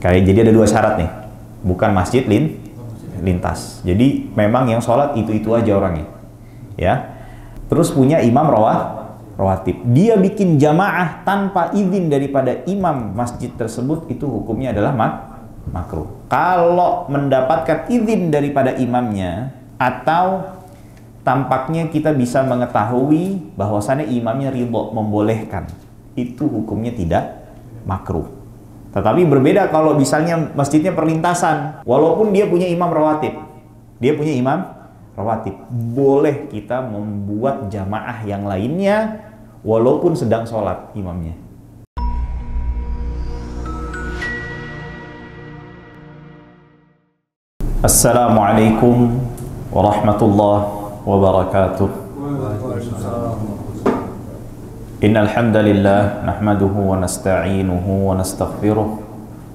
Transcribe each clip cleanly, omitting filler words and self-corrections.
Jadi ada dua syarat nih, bukan masjid lintas. Jadi memang yang sholat itu aja orangnya, ya. Terus punya imam rawatib. Dia bikin jamaah tanpa izin daripada imam masjid tersebut, itu hukumnya adalah makruh. Kalau mendapatkan izin daripada imamnya, atau tampaknya kita bisa mengetahui bahwasannya imamnya ridho membolehkan, itu hukumnya tidak makruh. Tetapi berbeda kalau misalnya masjidnya perlintasan, walaupun dia punya imam rawatib, boleh kita membuat jamaah yang lainnya walaupun sedang sholat imamnya. Assalamualaikum warahmatullahi wabarakatuh. Innal hamdalillah nahmaduhu wa nasta'inuhu wa nastaghfiruh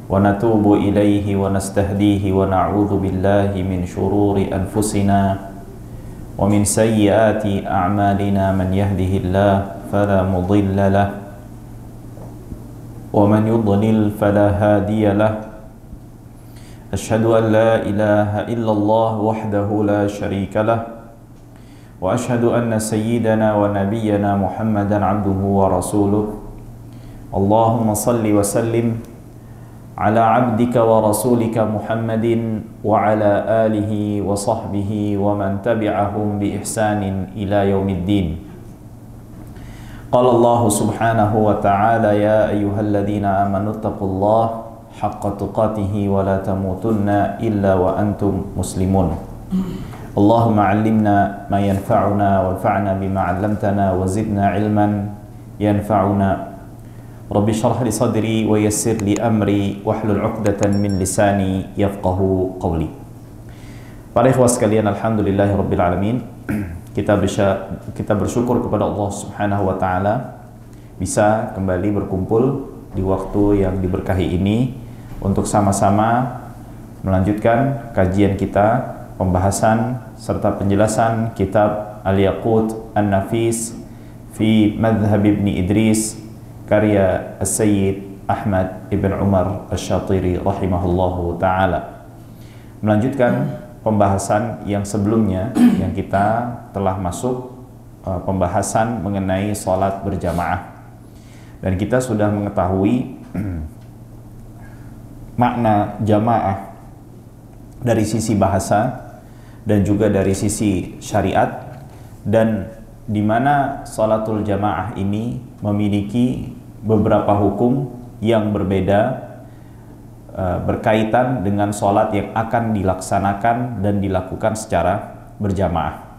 wa natubu ilaihi wa nastahdihi wa na'udzu billahi min shururi anfusina wa min sayyiati a'malina. Man yahdihillahu fala mudilla lahu wa man yudlil fala hadiya lahu. Asyhadu an la ilaha illallah wahdahu la syarika lahu wa asyhadu anna sayyidana wa nabiyyana Muhammadan abduhu wa rasuluh. Allahumma salli wa sallim ala abdika wa rasulika Muhammadin wa ala alihi wa sahbihi wa man tabi'ahum bi ihsanin ila yaumiddin. Qala Allah subhanahu wa ta'ala, ya ayyuhalladzina amanu taqullaha haqqa tuqatihi wa la tamutunna illa wa antum muslimun. Allahumma 'allimna ma yanfa'una wanfa'na bima 'allamtana wa zidna 'ilman yanfa'una. Rabbi shrah li sadri wa yassir li amri wahlul 'uqdatan min lisani yafqahu qawli. Para ikhwah sekalian, alhamdulillahirabbil alamin. Kita bersyukur kepada Allah Subhanahu wa taala bisa kembali berkumpul di waktu yang diberkahi ini untuk sama-sama melanjutkan kajian kita, pembahasan serta penjelasan kitab Al-Yaqut An-Nafis fi Madhhab Ibn Idris karya As-Sayyid Ahmad Ibn Umar Asy-Syatiri rahimahullahu ta'ala. Melanjutkan pembahasan yang sebelumnya yang kita telah masuk pembahasan mengenai sholat berjamaah, dan kita sudah mengetahui makna jamaah dari sisi bahasa dan juga dari sisi syariat, dan di mana sholatul jamaah ini memiliki beberapa hukum yang berbeda berkaitan dengan sholat yang akan dilaksanakan dan dilakukan secara berjamaah.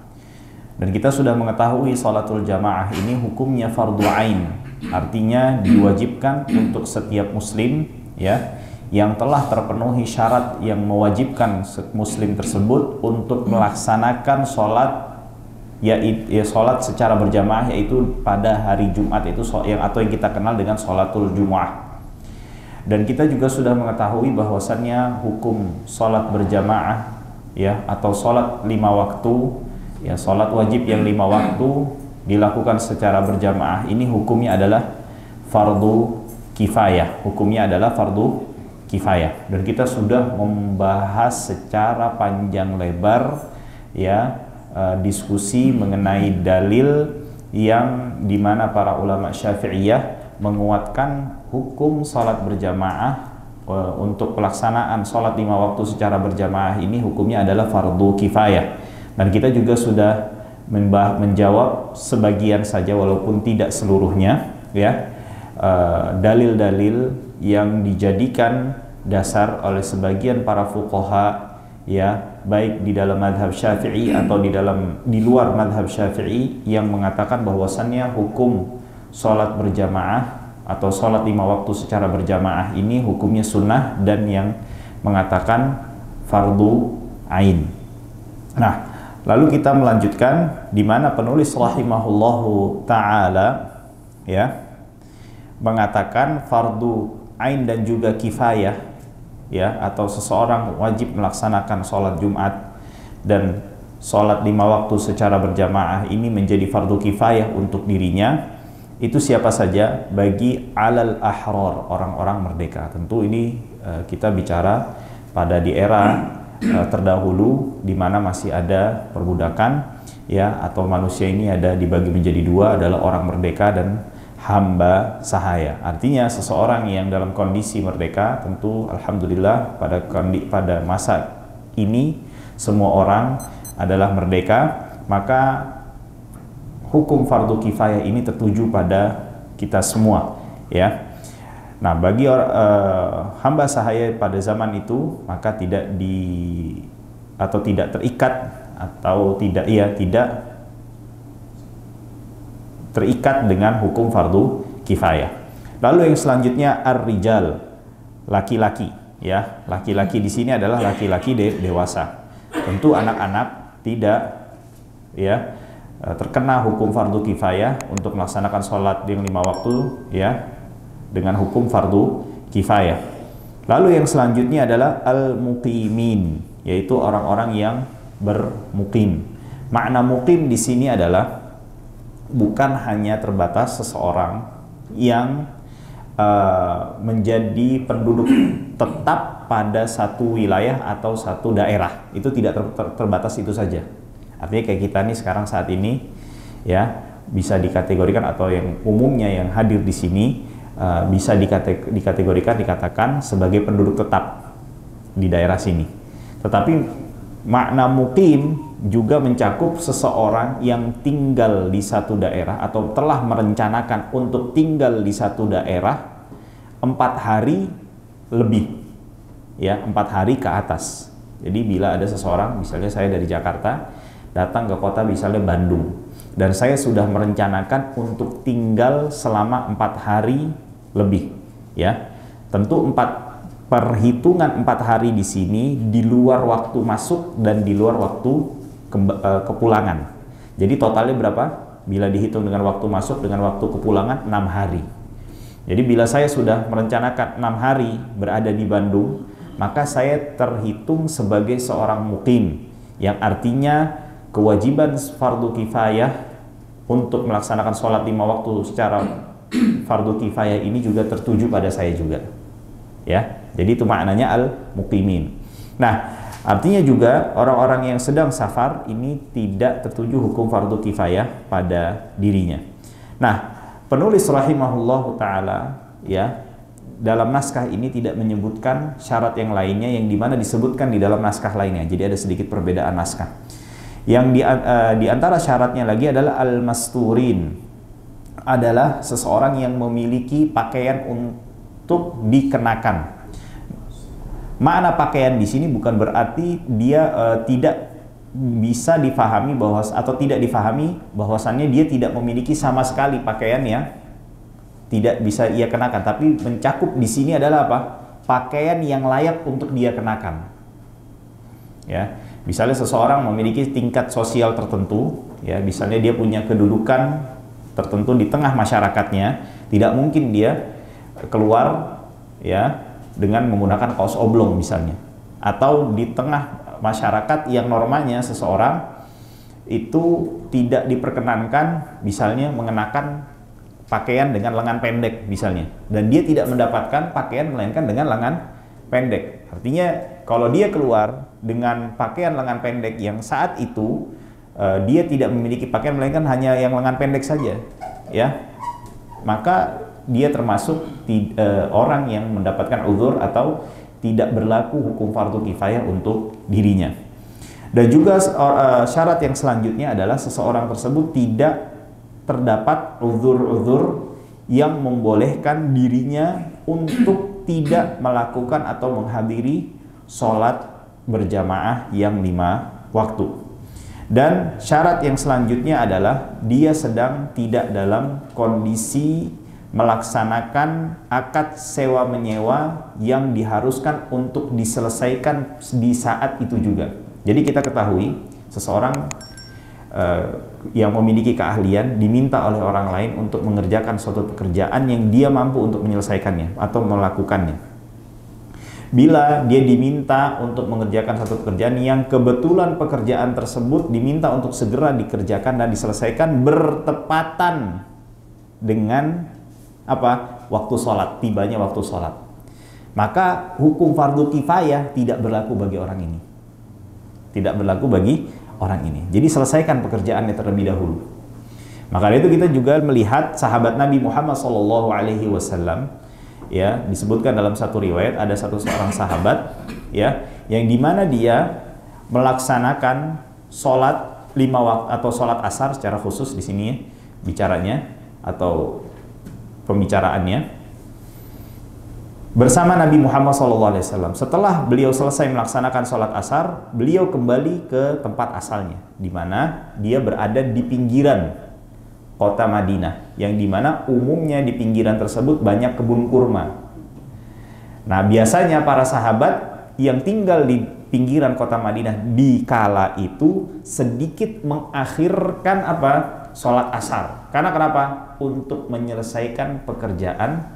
Dan kita sudah mengetahui sholatul jamaah ini hukumnya fardhu ain, artinya diwajibkan untuk setiap muslim, ya, yang telah terpenuhi syarat yang mewajibkan muslim tersebut untuk melaksanakan sholat, sholat secara berjamaah, yaitu pada hari Jumat, itu atau yang kita kenal dengan sholatul Jumu'ah. Dan kita juga sudah mengetahui bahwasannya hukum sholat berjamaah, ya, atau sholat 5 waktu, ya, sholat wajib yang 5 waktu dilakukan secara berjamaah ini hukumnya adalah fardu kifayah. Dan kita sudah membahas secara panjang lebar, ya, diskusi mengenai dalil yang dimana para ulama Syafi'iyah menguatkan hukum salat berjamaah untuk pelaksanaan salat 5 waktu secara berjamaah ini hukumnya adalah fardu kifayah. Dan kita juga sudah menjawab sebagian saja walaupun tidak seluruhnya, ya, dalil-dalil yang dijadikan dasar oleh sebagian para fuqaha, ya, baik di dalam madhab Syafi'i atau di luar madhab Syafi'i, yang mengatakan bahwasannya hukum sholat berjamaah atau sholat 5 waktu secara berjamaah ini hukumnya sunnah, dan yang mengatakan fardu ain. Nah, lalu kita melanjutkan di mana penulis rahimahullahu ta'ala, ya, mengatakan fardu ain dan juga kifayah, ya, atau seseorang wajib melaksanakan sholat Jumat dan sholat 5 waktu secara berjamaah ini menjadi fardu kifayah untuk dirinya. Itu siapa saja? Bagi alal ahrar, orang-orang merdeka. Tentu ini kita bicara pada di era terdahulu di mana masih ada perbudakan, ya, atau manusia ini ada dibagi menjadi dua, adalah orang merdeka dan hamba sahaya. Artinya seseorang yang dalam kondisi merdeka, tentu alhamdulillah pada masa ini semua orang adalah merdeka, maka hukum fardu kifayah ini tertuju pada kita semua, ya. Nah, bagi hamba sahaya pada zaman itu, maka tidak terikat atau tidak terikat dengan hukum fardu kifayah. Lalu yang selanjutnya ar-rijal, laki-laki, ya. Laki-laki di sini adalah laki-laki dewasa. Tentu anak-anak tidak, ya, terkena hukum fardu kifayah untuk melaksanakan sholat yang 5 waktu, ya, dengan hukum fardu kifayah. Lalu yang selanjutnya adalah al-muqimin, yaitu orang-orang yang bermukim. Makna mukim di sini adalah bukan hanya terbatas seseorang yang menjadi penduduk tetap pada satu wilayah atau satu daerah. Itu tidak terbatas itu saja. Artinya kayak kita nih sekarang saat ini, ya, bisa dikategorikan, atau yang umumnya yang hadir di sini bisa dikatakan sebagai penduduk tetap di daerah sini. Tetapi makna mukim juga mencakup seseorang yang tinggal di satu daerah atau telah merencanakan untuk tinggal di satu daerah 4 hari lebih, ya, 4 hari ke atas. Jadi bila ada seseorang, misalnya saya dari Jakarta datang ke kota misalnya Bandung, dan saya sudah merencanakan untuk tinggal selama 4 hari lebih, ya. Tentu perhitungan 4 hari di sini di luar waktu masuk dan di luar waktu kepulangan. Jadi totalnya berapa? Bila dihitung dengan waktu masuk dengan waktu kepulangan 6 hari. Jadi bila saya sudah merencanakan 6 hari berada di Bandung, maka saya terhitung sebagai seorang mukim, yang artinya kewajiban fardu kifayah untuk melaksanakan sholat 5 waktu secara fardu kifayah ini juga tertuju pada saya juga, ya. Jadi itu maknanya al-muqimin. Nah, artinya juga orang-orang yang sedang safar ini tidak tertuju hukum fardu kifayah pada dirinya. Nah, penulis rahimahullahu taala, ya, dalam naskah ini tidak menyebutkan syarat yang lainnya yang dimana disebutkan di dalam naskah lainnya. Jadi ada sedikit perbedaan naskah. Yang di antara syaratnya lagi adalah al-masturin, adalah seseorang yang memiliki pakaian untuk dikenakan. Makna pakaian di sini bukan berarti dia tidak bisa difahami atau tidak difahami bahwasannya dia tidak memiliki sama sekali pakaian yang tidak bisa ia kenakan, tapi mencakup di sini adalah apa? Pakaian yang layak untuk dia kenakan. Ya, misalnya seseorang memiliki tingkat sosial tertentu, ya, misalnya dia punya kedudukan tertentu di tengah masyarakatnya, tidak mungkin dia keluar, ya, dengan menggunakan kaos oblong misalnya, atau di tengah masyarakat yang normalnya seseorang itu tidak diperkenankan misalnya mengenakan pakaian dengan lengan pendek misalnya, dan dia tidak mendapatkan pakaian melainkan dengan lengan pendek. Artinya kalau dia keluar dengan pakaian lengan pendek yang saat itu dia tidak memiliki pakaian melainkan hanya yang lengan pendek saja, ya, maka dia termasuk orang yang mendapatkan uzur atau tidak berlaku hukum fardu kifayah untuk dirinya. Dan juga syarat yang selanjutnya adalah seseorang tersebut tidak terdapat uzur-uzur yang membolehkan dirinya untuk tidak melakukan atau menghadiri sholat berjamaah yang 5 waktu. Dan syarat yang selanjutnya adalah dia sedang tidak dalam kondisi melaksanakan akad sewa menyewa yang diharuskan untuk diselesaikan di saat itu juga. Jadi kita ketahui seseorang yang memiliki keahlian diminta oleh orang lain untuk mengerjakan suatu pekerjaan yang dia mampu untuk menyelesaikannya atau melakukannya. Bila dia diminta untuk mengerjakan satu pekerjaan yang kebetulan pekerjaan tersebut diminta untuk segera dikerjakan dan diselesaikan bertepatan dengan apa? Waktu sholat, tibanya waktu sholat. maka hukum fardu kifayah tidak berlaku bagi orang ini. Tidak berlaku bagi orang ini. Jadi selesaikan pekerjaannya terlebih dahulu. Maka itu kita juga melihat sahabat Nabi Muhammad SAW, ya, disebutkan dalam satu riwayat ada seorang sahabat, ya, yang dimana dia melaksanakan sholat 5 waktu atau sholat asar secara khusus di sini bicaranya atau pembicaraannya bersama Nabi Muhammad SAW. Setelah beliau selesai melaksanakan sholat asar, beliau kembali ke tempat asalnya, di mana dia berada di pinggiran kota Madinah, yang dimana umumnya di pinggiran tersebut banyak kebun kurma. Nah, biasanya para sahabat yang tinggal di pinggiran kota Madinah di kala itu sedikit mengakhirkan apa? Sholat asar. Karena kenapa? Untuk menyelesaikan pekerjaan,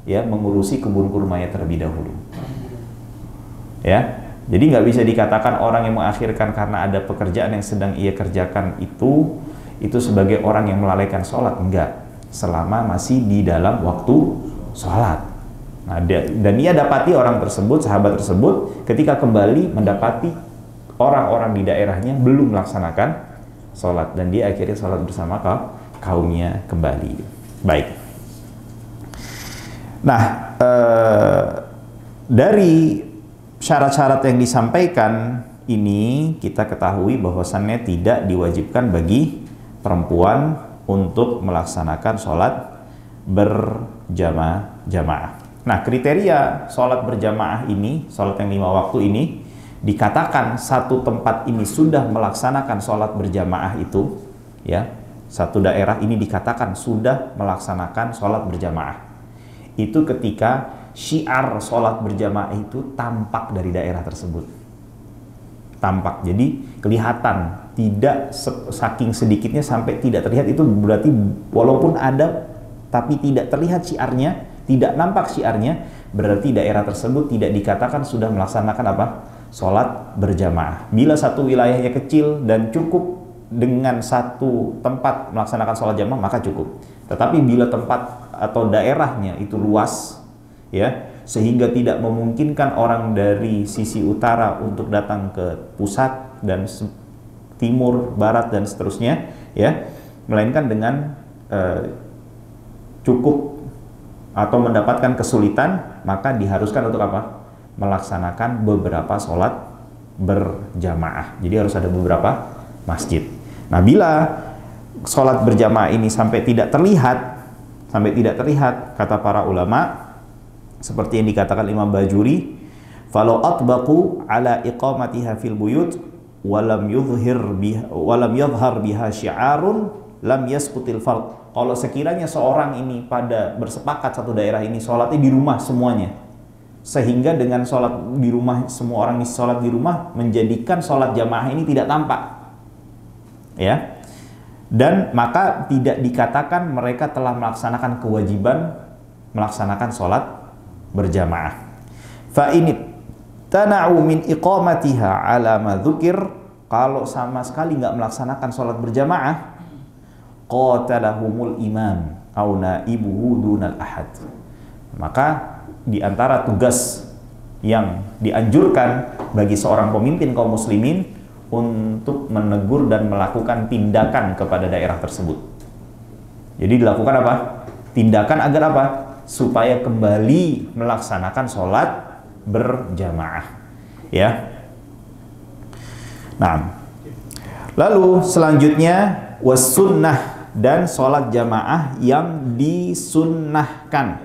ya, mengurusi kebun kurmanya terlebih dahulu. Ya, jadi nggak bisa dikatakan orang yang mengakhirkan karena ada pekerjaan yang sedang ia kerjakan itu sebagai orang yang melalaikan sholat. Enggak, selama masih di dalam waktu sholat. Nah, dan ia dapati orang tersebut, sahabat tersebut, ketika kembali mendapati orang-orang di daerahnya belum melaksanakan sholat, dan dia akhirnya sholat bersama kaumnya kembali. Baik. Nah, dari syarat-syarat yang disampaikan ini kita ketahui bahwasannya tidak diwajibkan bagi perempuan untuk melaksanakan sholat berjamaah. Nah, kriteria sholat berjamaah ini, sholat yang 5 waktu ini, dikatakan satu tempat ini sudah melaksanakan sholat berjamaah itu, ya, satu daerah ini dikatakan sudah melaksanakan sholat berjamaah. Itu ketika syiar sholat berjamaah itu tampak dari daerah tersebut. Tampak, jadi kelihatan, tidak saking sedikitnya sampai tidak terlihat. Itu berarti walaupun ada tapi tidak terlihat syiarnya, tidak nampak syiarnya, berarti daerah tersebut tidak dikatakan sudah melaksanakan apa? Sholat berjamaah. Bila satu wilayahnya kecil dan cukup dengan satu tempat melaksanakan sholat jamaah, maka cukup. Tetapi bila tempat atau daerahnya itu luas, ya, sehingga tidak memungkinkan orang dari sisi utara untuk datang ke pusat dan timur, barat, dan seterusnya, ya, melainkan dengan cukup atau mendapatkan kesulitan, maka diharuskan untuk apa? Melaksanakan beberapa sholat berjamaah. Jadi harus ada beberapa masjid. Nah, bila sholat berjamaah ini sampai tidak terlihat, kata para ulama, seperti yang dikatakan Imam Bajuri, falau atbaqu ala iqamatiha fil buyut walam yadhhar biha syi'arun lam yasqutil fard. Kalau sekiranya seorang ini pada bersepakat satu daerah ini sholatnya di rumah semuanya, sehingga dengan sholat di rumah, semua orang ini sholat di rumah, menjadikan sholat jamaah ini tidak tampak, ya, dan maka tidak dikatakan mereka telah melaksanakan kewajiban melaksanakan sholat berjamaah. Fa in tana'u min iqamatiha ala ma dzukir, kalau sama sekali nggak melaksanakan sholat berjamaah, qatalahumul imam au naibuhu dunal ahad. Maka di antara tugas yang dianjurkan bagi seorang pemimpin kaum muslimin untuk menegur dan melakukan tindakan kepada daerah tersebut. Jadi dilakukan apa? Tindakan agar apa? Supaya kembali melaksanakan sholat berjamaah, ya. Nah, lalu selanjutnya wassunnah, dan sholat jamaah yang disunnahkan,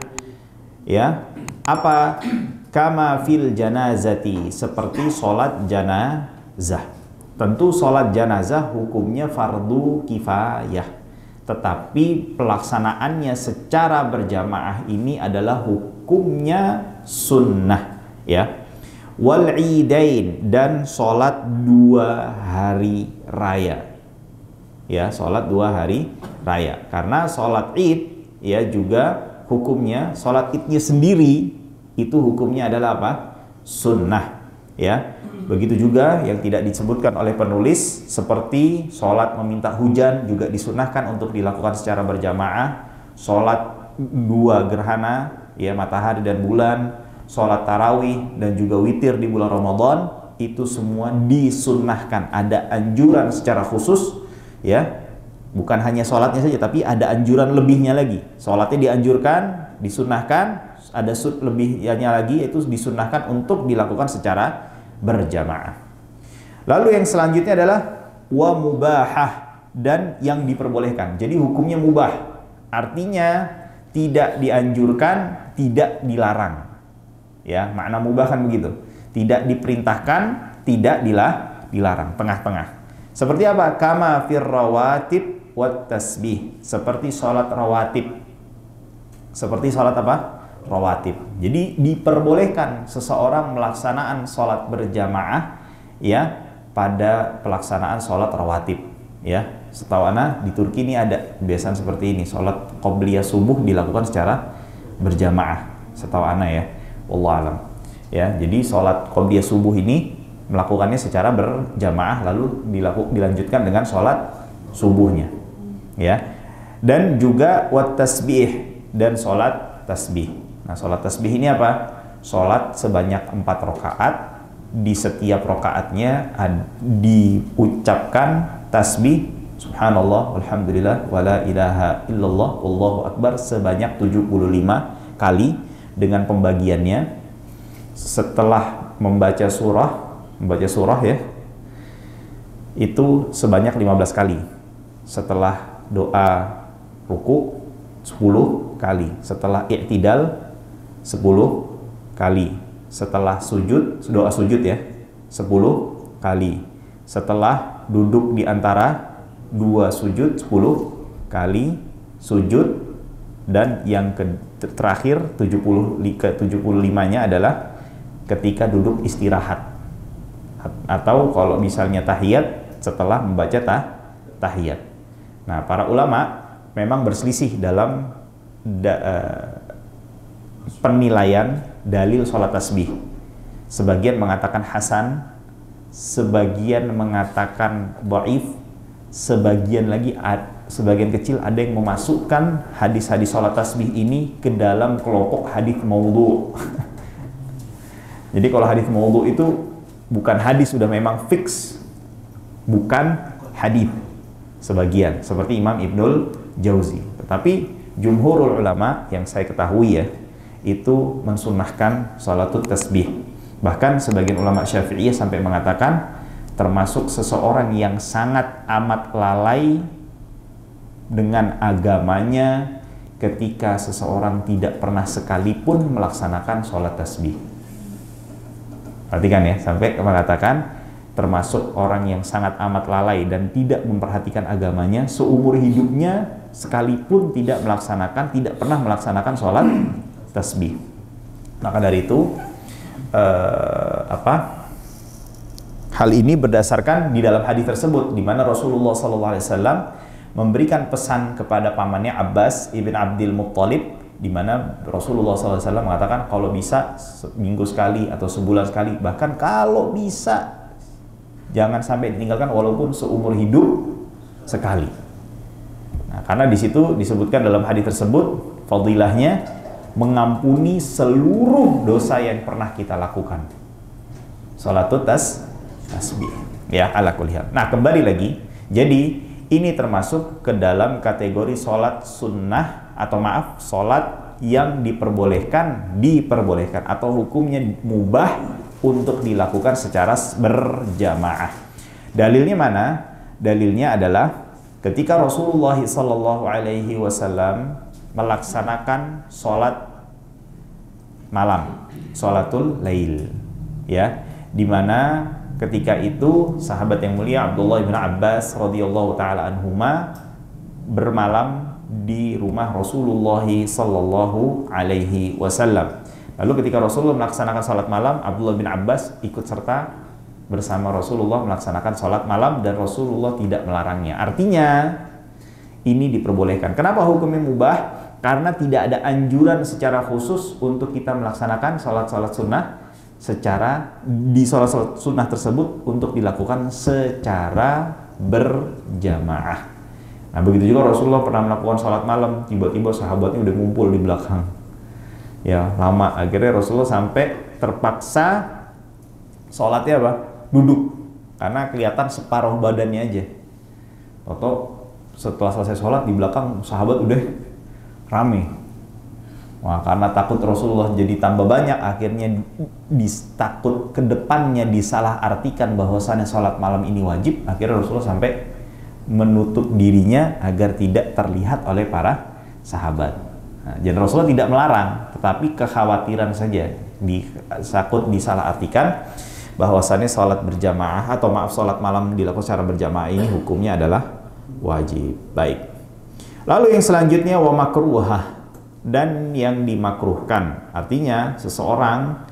ya. Apa? Kama fil janazati, seperti sholat janazah. Tentu sholat janazah hukumnya fardu kifayah, tetapi pelaksanaannya secara berjamaah ini adalah hukumnya sunnah, ya. Wal idain, dan sholat 2 hari raya, ya, sholat 2 hari raya. Karena sholat id, ya, juga hukumnya, sholat idnya sendiri itu hukumnya adalah apa? Sunnah, ya. Begitu juga yang tidak disebutkan oleh penulis, seperti sholat meminta hujan juga disunnahkan untuk dilakukan secara berjamaah. Sholat 2 gerhana, ya, matahari dan bulan, sholat tarawih, dan juga witir di bulan Ramadan, itu semua disunnahkan. Ada anjuran secara khusus, ya, bukan hanya sholatnya saja, tapi ada anjuran lebihnya lagi. Sholatnya dianjurkan, disunnahkan, ada lebihnya lagi, yaitu disunnahkan untuk dilakukan secara berjamaah. Lalu yang selanjutnya adalah wa mubahah, dan yang diperbolehkan. Jadi hukumnya mubah, artinya tidak dianjurkan, tidak dilarang. Ya, makna mubah kan begitu. Tidak diperintahkan, tidak dilarang, tengah-tengah. Seperti apa? Kama fir rawatib wat tasbih. Seperti sholat rawatib. Seperti sholat apa? Rawatib. Jadi diperbolehkan seseorang melaksanakan sholat berjamaah, ya, pada pelaksanaan sholat rawatib. Ya, setahu ana di Turki ini ada kebiasaan seperti ini. Sholat qobliyah subuh dilakukan secara berjamaah, setahu ana ya. Wallahu alam. Ya, jadi sholat qobliyah subuh ini melakukannya secara berjamaah, lalu dilanjutkan dengan sholat subuhnya. Ya, dan juga wat tasbih, dan sholat tasbih. Nah, sholat tasbih ini apa? Sholat sebanyak 4 rakaat. Di setiap rakaatnya diucapkan tasbih subhanallah walhamdulillah wala ilaha illallah wallahu akbar sebanyak 75 kali, dengan pembagiannya setelah membaca surah ya, itu sebanyak 15 kali. Setelah doa ruku 10 kali, setelah i'tidal 10 kali, setelah sujud, doa sujud ya, 10 kali, setelah duduk di antara 2 sujud 10 kali sujud, dan yang terakhir 75-nya adalah ketika duduk istirahat, atau kalau misalnya tahiyat setelah membaca tahiyat. Nah, para ulama memang berselisih dalam penilaian dalil sholat tasbih. Sebagian mengatakan hasan, sebagian mengatakan dhaif, sebagian kecil ada yang memasukkan hadis-hadis sholat tasbih ini ke dalam kelompok hadis maudhu. Jadi kalau hadis maudhu itu bukan hadis, sudah memang fix, bukan hadis. Sebagian seperti Imam Ibnul Jauzi. Tetapi jumhurul ulama yang saya ketahui ya, itu mensunnahkan sholatut tasbih. Bahkan sebagian ulama Syafi'iyah sampai mengatakan termasuk seseorang yang sangat amat lalai dengan agamanya ketika seseorang tidak pernah sekalipun melaksanakan sholat tasbih. Perhatikan ya, sampai mengatakan termasuk orang yang sangat amat lalai dan tidak memperhatikan agamanya seumur hidupnya, sekalipun tidak pernah melaksanakan sholat tasbih. Maka dari itu hal ini berdasarkan di dalam hadis tersebut, di mana Rasulullah SAW memberikan pesan kepada pamannya Abbas ibn Abdul Muttalib, di mana Rasulullah SAW mengatakan kalau bisa seminggu sekali atau sebulan sekali, bahkan kalau bisa jangan sampai ditinggalkan walaupun seumur hidup sekali. Nah, karena di situ disebutkan dalam hadis tersebut fadilahnya mengampuni seluruh dosa yang pernah kita lakukan. Salatut tasbih. Ya, ala kulli hal. Nah, kembali lagi. Jadi, ini termasuk ke dalam kategori salat sunnah atau salat yang diperbolehkan atau hukumnya mubah untuk dilakukan secara berjamaah. Dalilnya mana? Dalilnya adalah ketika Rasulullah SAW melaksanakan sholat malam, sholatul lail, ya, dimana ketika itu sahabat yang mulia Abdullah bin Abbas radhiyallahu taala anhuma bermalam di rumah Rasulullah sallallahu alaihi wasallam. Lalu ketika Rasulullah melaksanakan sholat malam, Abdullah bin Abbas ikut serta bersama Rasulullah melaksanakan sholat malam, dan Rasulullah tidak melarangnya. Artinya ini diperbolehkan. Kenapa hukumnya mubah? Karena tidak ada anjuran secara khusus untuk kita melaksanakan sholat-sholat sunnah di sholat-sholat sunnah tersebut untuk dilakukan secara berjamaah. Nah, begitu juga Rasulullah pernah melakukan sholat malam, tiba-tiba sahabatnya udah ngumpul di belakang. Ya, lama. Akhirnya Rasulullah sampai terpaksa sholatnya apa? Duduk. Karena kelihatan separuh badannya aja. Atau setelah selesai sholat di belakang sahabat udah rame. Wah, karena takut Rasulullah jadi tambah banyak, akhirnya takut ke depannya disalahartikan bahwasannya sholat malam ini wajib. Akhirnya Rasulullah sampai menutup dirinya agar tidak terlihat oleh para sahabat. Nah, jadi Rasulullah tidak melarang, tetapi kekhawatiran saja takut disalahartikan bahwasannya sholat berjamaah atau sholat malam dilakukan secara berjamaah ini hukumnya adalah wajib. Baik. Lalu yang selanjutnya wa makruhah, dan yang dimakruhkan, artinya seseorang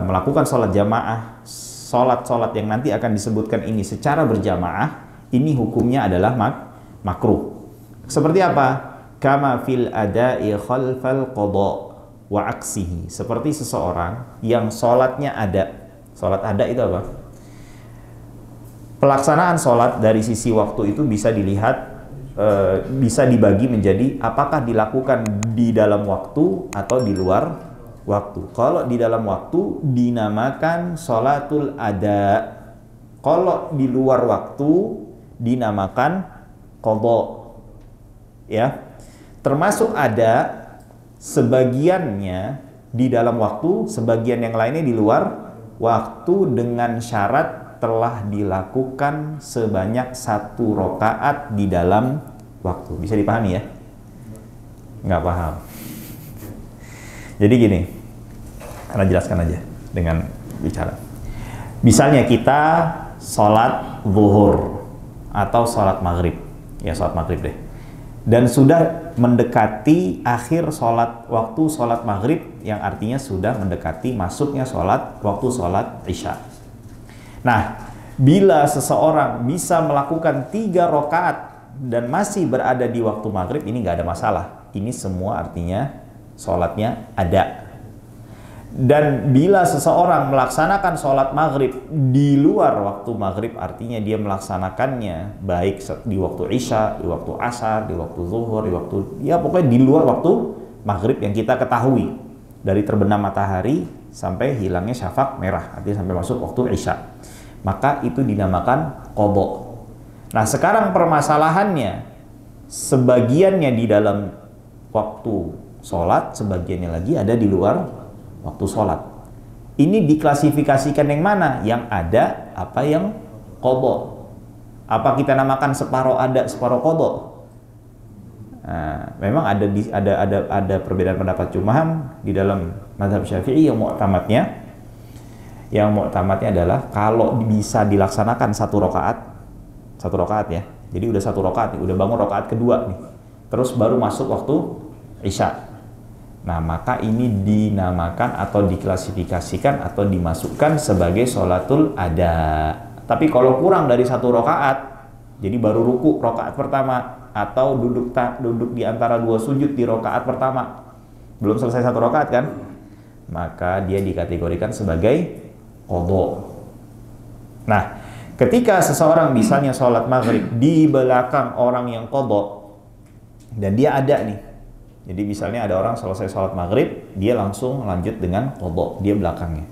melakukan sholat jamaah, sholat yang nanti akan disebutkan ini secara berjamaah, ini hukumnya adalah makruh. Seperti apa? Kama fil ada'i khalfal qada wa aksihi, seperti seseorang yang sholatnya ada. Sholat ada itu apa? Pelaksanaan sholat dari sisi waktu itu bisa dilihat, bisa dibagi menjadi apakah dilakukan di dalam waktu atau di luar waktu. Kalau di dalam waktu dinamakan sholatul ada. Kalau di luar waktu dinamakan qadha. Ya. Termasuk ada sebagiannya di dalam waktu, sebagian yang lainnya di luar waktu dengan syarat telah dilakukan sebanyak 1 rakaat di dalam waktu. Bisa dipahami ya? Nggak paham. Jadi gini, karena jelaskan aja dengan bicara. Misalnya kita sholat zuhur atau sholat maghrib. Ya, sholat maghrib deh. Dan sudah mendekati akhir waktu sholat maghrib, yang artinya sudah mendekati masuknya waktu sholat isya. Nah, bila seseorang bisa melakukan 3 rakaat dan masih berada di waktu maghrib, ini nggak ada masalah. Ini semua artinya sholatnya ada. Dan bila seseorang melaksanakan sholat maghrib di luar waktu maghrib, artinya dia melaksanakannya baik di waktu isya, di waktu asar, di waktu zuhur, di waktu, ya pokoknya di luar waktu maghrib yang kita ketahui, dari terbenam matahari sampai hilangnya syafaq merah, artinya sampai masuk waktu isya, maka itu dinamakan qadha. Nah, sekarang permasalahannya, sebagiannya di dalam waktu sholat, sebagiannya lagi ada di luar waktu sholat. Ini diklasifikasikan yang mana? Yang ada apa yang qadha? Apa kita namakan separuh ada, separuh qadha? Nah, memang ada perbedaan pendapat, cuman di dalam mazhab Syafi'i yang mu'tamadnya adalah kalau bisa dilaksanakan 1 rakaat ya. Jadi udah 1 rakaat, udah bangun rakaat kedua nih. Terus baru masuk waktu isya. Nah, maka ini dinamakan atau diklasifikasikan atau dimasukkan sebagai sholatul ada. Tapi kalau kurang dari 1 rakaat, jadi baru ruku rakaat pertama atau duduk di antara 2 sujud di rakaat pertama, belum selesai 1 rakaat kan, maka dia dikategorikan sebagai qadha. Nah, ketika seseorang misalnya sholat maghrib di belakang orang yang qadha dan dia ada nih. Jadi misalnya ada orang selesai sholat maghrib, dia langsung lanjut dengan qadha, dia belakangnya.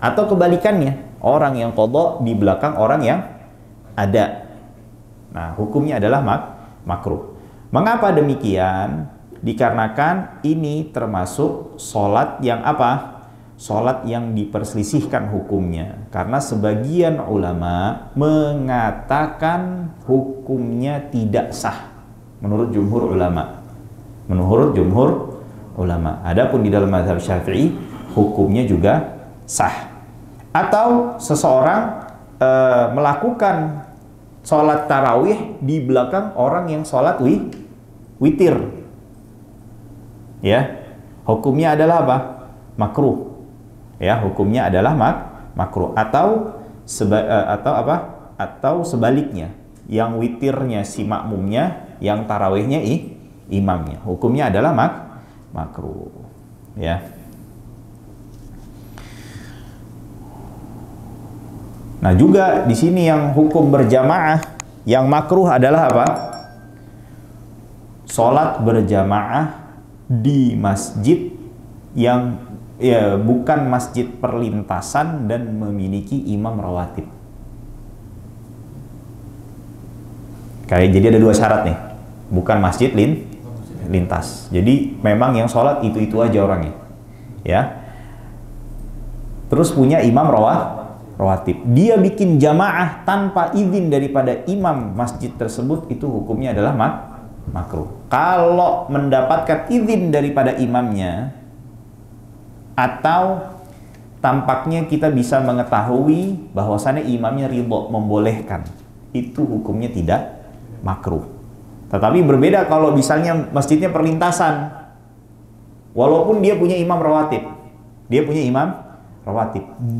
Atau kebalikannya, orang yang qadha di belakang orang yang ada. Nah, hukumnya adalah makruh. Mengapa demikian? Dikarenakan ini termasuk sholat yang apa? Sholat yang diperselisihkan hukumnya. Karena sebagian ulama mengatakan hukumnya tidak sah menurut jumhur ulama. Adapun di dalam mazhab Syafi'i hukumnya juga sah. Atau seseorang melakukan sholat tarawih di belakang orang yang sholat witir, ya, hukumnya adalah apa? Makruh. Ya, hukumnya adalah makruh. Atau sebaliknya, yang witirnya si makmumnya, yang tarawihnya imamnya, hukumnya adalah makruh, ya. Nah, juga di sini yang hukum berjamaah, yang makruh adalah apa? Sholat berjamaah di masjid yang ya bukan masjid perlintasan dan memiliki imam rawatib. Kayak jadi ada dua syarat nih, bukan masjid lintas. Jadi memang yang sholat itu aja orangnya, ya. Terus punya imam rawatib. Dia bikin jamaah tanpa izin daripada imam masjid tersebut, itu hukumnya adalah makruh. Kalau mendapatkan izin daripada imamnya, atau tampaknya kita bisa mengetahui bahwasannya imamnya ridho membolehkan, itu hukumnya tidak makruh. Tetapi berbeda kalau misalnya masjidnya perlintasan, walaupun dia punya imam rawatib,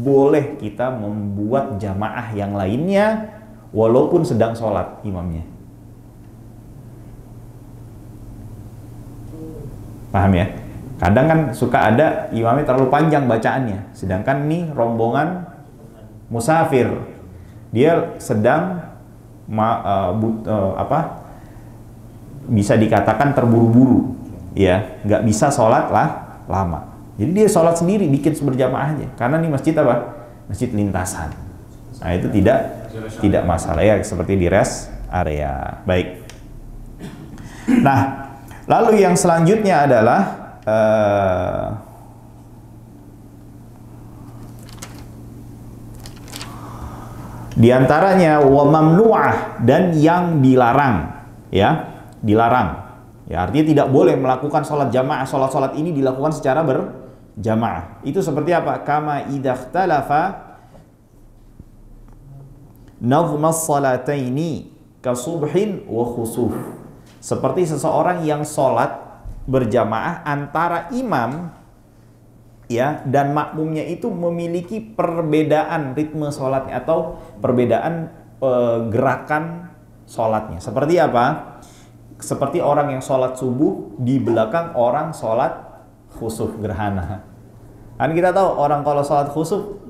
boleh kita membuat jamaah yang lainnya walaupun sedang sholat imamnya. Paham ya? Kadang kan suka ada imamnya terlalu panjang bacaannya, sedangkan nih rombongan musafir, dia sedang bisa dikatakan terburu-buru, ya, nggak bisa sholat lah lama. Jadi dia sholat sendiri, bikin berjamaah aja, karena ini masjid apa? Masjid lintasan. Nah itu tidak masalah ya, seperti di rest area. Baik. Nah, lalu yang selanjutnya adalah di antaranya wa mamnu'ah, dan yang dilarang, ya, dilarang. Ya, artinya tidak boleh melakukan sholat jamaah. Sholat ini dilakukan secara berjamaah. Itu seperti apa? Kama idakhtalafa nazmas salataini kasubhin wa khusuf. Seperti seseorang yang sholat berjamaah antara imam, ya, dan makmumnya itu memiliki perbedaan ritme sholatnya atau perbedaan gerakan sholatnya. Seperti apa? Seperti orang yang sholat subuh di belakang orang sholat khusuf gerhana. Kan kita tahu orang kalau sholat khusuf,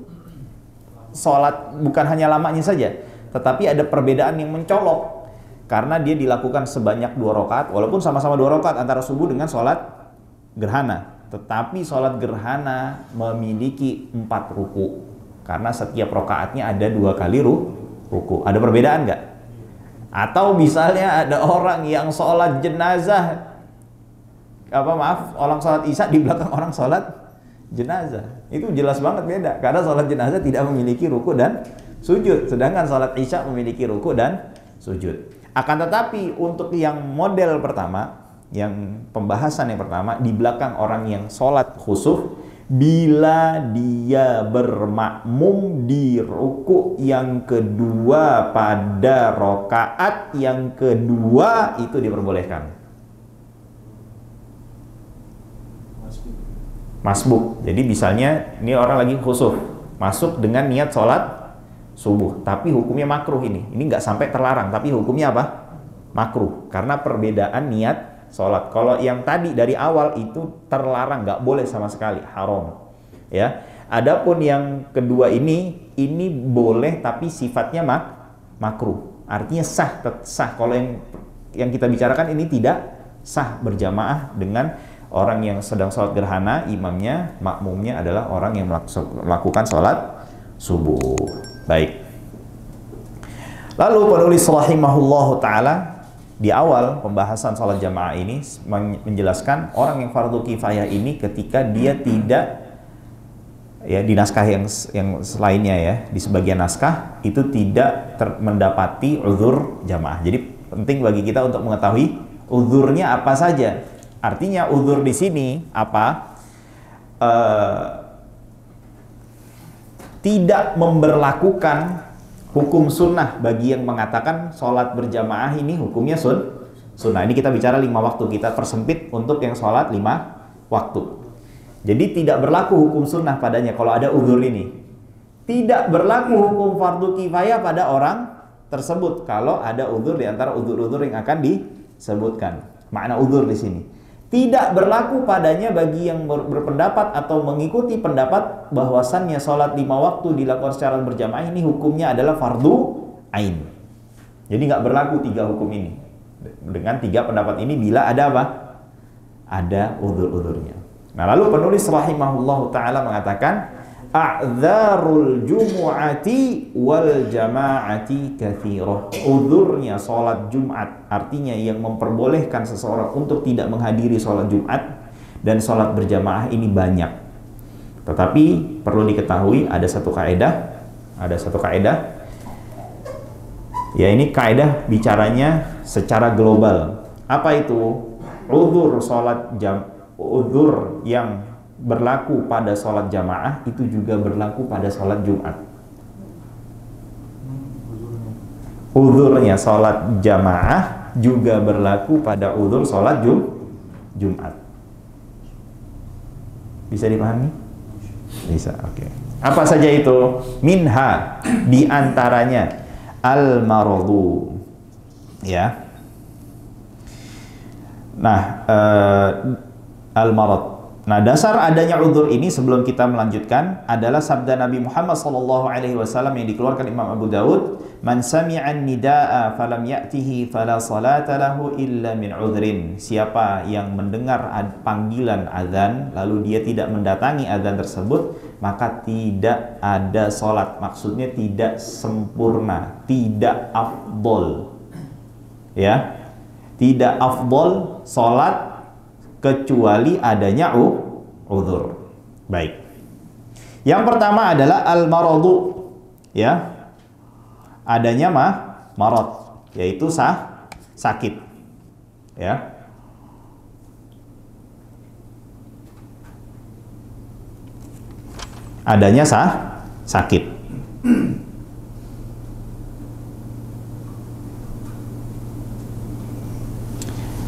sholat bukan hanya lamanya saja, tetapi ada perbedaan yang mencolok karena dia dilakukan sebanyak 2 rakaat, walaupun sama-sama 2 rakaat antara subuh dengan sholat gerhana. Tetapi sholat gerhana memiliki 4 ruku karena setiap rakaatnya ada 2 kali ruku. Ada perbedaan nggak? Atau misalnya ada orang yang sholat jenazah, orang sholat isya di belakang orang sholat jenazah, itu jelas banget beda, karena sholat jenazah tidak memiliki ruku dan sujud, sedangkan sholat isya memiliki ruku dan sujud. Akan tetapi untuk yang model pertama, yang pembahasan yang pertama, di belakang orang yang sholat khusuf, bila dia bermakmum di ruku yang kedua pada rakaat yang kedua, itu diperbolehkan. Masbuk. Jadi misalnya ini orang lagi khusuf, masuk dengan niat sholat subuh, tapi hukumnya makruh ini. Ini nggak sampai terlarang, tapi hukumnya apa? Makruh, karena perbedaan niat sholat. Kalau yang tadi dari awal itu terlarang, nggak boleh sama sekali, haram. Ya. Adapun yang kedua ini boleh tapi sifatnya makruh. Artinya sah. Kalau yang kita bicarakan ini tidak sah berjamaah dengan orang yang sedang sholat gerhana, imamnya, makmumnya adalah orang yang melakukan sholat subuh. Baik. Lalu penulis rahimahullahu ta'ala di awal pembahasan sholat jamaah ini menjelaskan orang yang fardu kifayah ini ketika dia tidak, ya, di naskah yang selainnya, ya, di sebagian naskah itu tidak mendapati uzur jamaah. Jadi penting bagi kita untuk mengetahui uzurnya apa saja. Artinya uzur di sini apa? Tidak memberlakukan hukum sunnah bagi yang mengatakan sholat berjamaah ini hukumnya sunnah. Ini kita bicara 5 waktu, kita persempit untuk yang sholat 5 waktu. Jadi tidak berlaku hukum sunnah padanya kalau ada uzur ini. Tidak berlaku hukum fardu kifayah pada orang tersebut kalau ada uzur di antara uzur-uzur yang akan disebutkan. Makna uzur di sini. Tidak berlaku padanya bagi yang berpendapat atau mengikuti pendapat bahwasannya sholat 5 waktu dilakukan secara berjamaah ini hukumnya adalah fardu ain. Jadi nggak berlaku 3 hukum ini. Dengan 3 pendapat ini bila ada apa? Ada uzur-uzurnya. Nah, lalu penulis rahimahullahu taala mengatakan a'dzarul jumu'ati wal jama'ati katsirah. Uzurnya salat Jumat, artinya yang memperbolehkan seseorang untuk tidak menghadiri salat Jumat dan salat berjamaah ini banyak. Tetapi perlu diketahui ada satu kaidah, ya ini kaidah bicaranya secara global. Apa itu? Uzur yang berlaku pada sholat jamaah itu juga berlaku pada sholat Jumat. Uzurnya sholat jamaah juga berlaku pada uzur sholat Jumat. Bisa dipahami? Bisa, oke. Apa saja itu? Minha, diantaranya al-maradu, ya. Nah, al-marad. Nah, dasar adanya uzur ini sebelum kita melanjutkan adalah sabda Nabi Muhammad SAW yang dikeluarkan Imam Abu Dawud, "Man sami'an nida'a falam ya'tihi fala salata lahu illa min udhrin." Siapa yang mendengar panggilan azan lalu dia tidak mendatangi azan tersebut, maka tidak ada salat. Maksudnya tidak sempurna, tidak afdol. Ya. Tidak afdol salat kecuali adanya uzur. Baik. Yang pertama adalah al-maradu, ya. Adanya marad, yaitu sakit. Ya. Adanya sakit.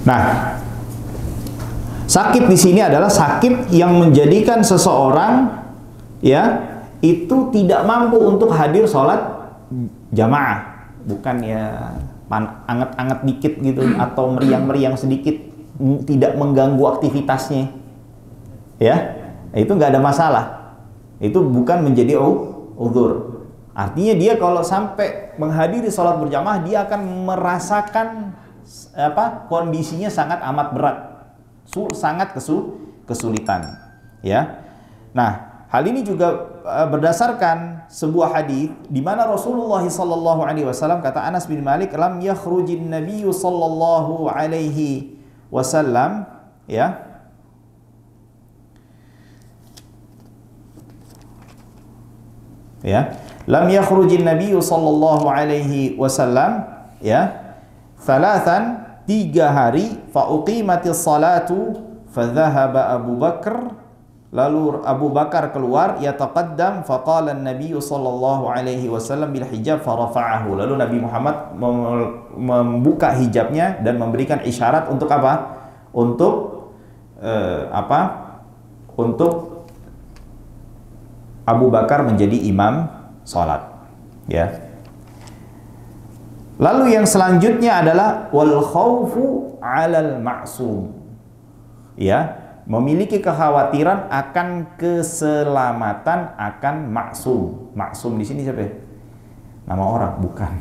Nah, sakit di sini adalah sakit yang menjadikan seseorang ya itu tidak mampu untuk hadir sholat jamaah, bukan ya anget-anget dikit gitu atau meriang-meriang sedikit, tidak mengganggu aktivitasnya, ya itu nggak ada masalah, itu bukan menjadi uzur. Artinya dia kalau sampai menghadiri sholat berjamaah dia akan merasakan kondisinya sangat amat berat. Sangat kesulitan, ya. Nah, hal ini juga berdasarkan sebuah hadis di mana Rasulullah sallallahu alaihi wasallam, kata Anas bin Malik, lam yakhrujin nabiyyu sallallahu alaihi wasallam, ya. Ya, lam yakhrujin nabiyyu sallallahu alaihi wasallam, ya. Thalathan, 3 hari, fa'uqimatis salatu fadhahaba Abu Bakar, lalu Abu Bakar keluar, yataqaddam faqala an-nabiy sallallahu alaihi wasallam bil hijab farafa'ahu, lalu Nabi Muhammad membuka hijabnya dan memberikan isyarat untuk apa? Untuk Untuk Abu Bakar menjadi imam salat, ya. Lalu yang selanjutnya adalah wal khaufu 'alal ma'sum. Ya, memiliki kekhawatiran akan keselamatan akan maksum. Maksum di sini siapa? Nama orang, bukan.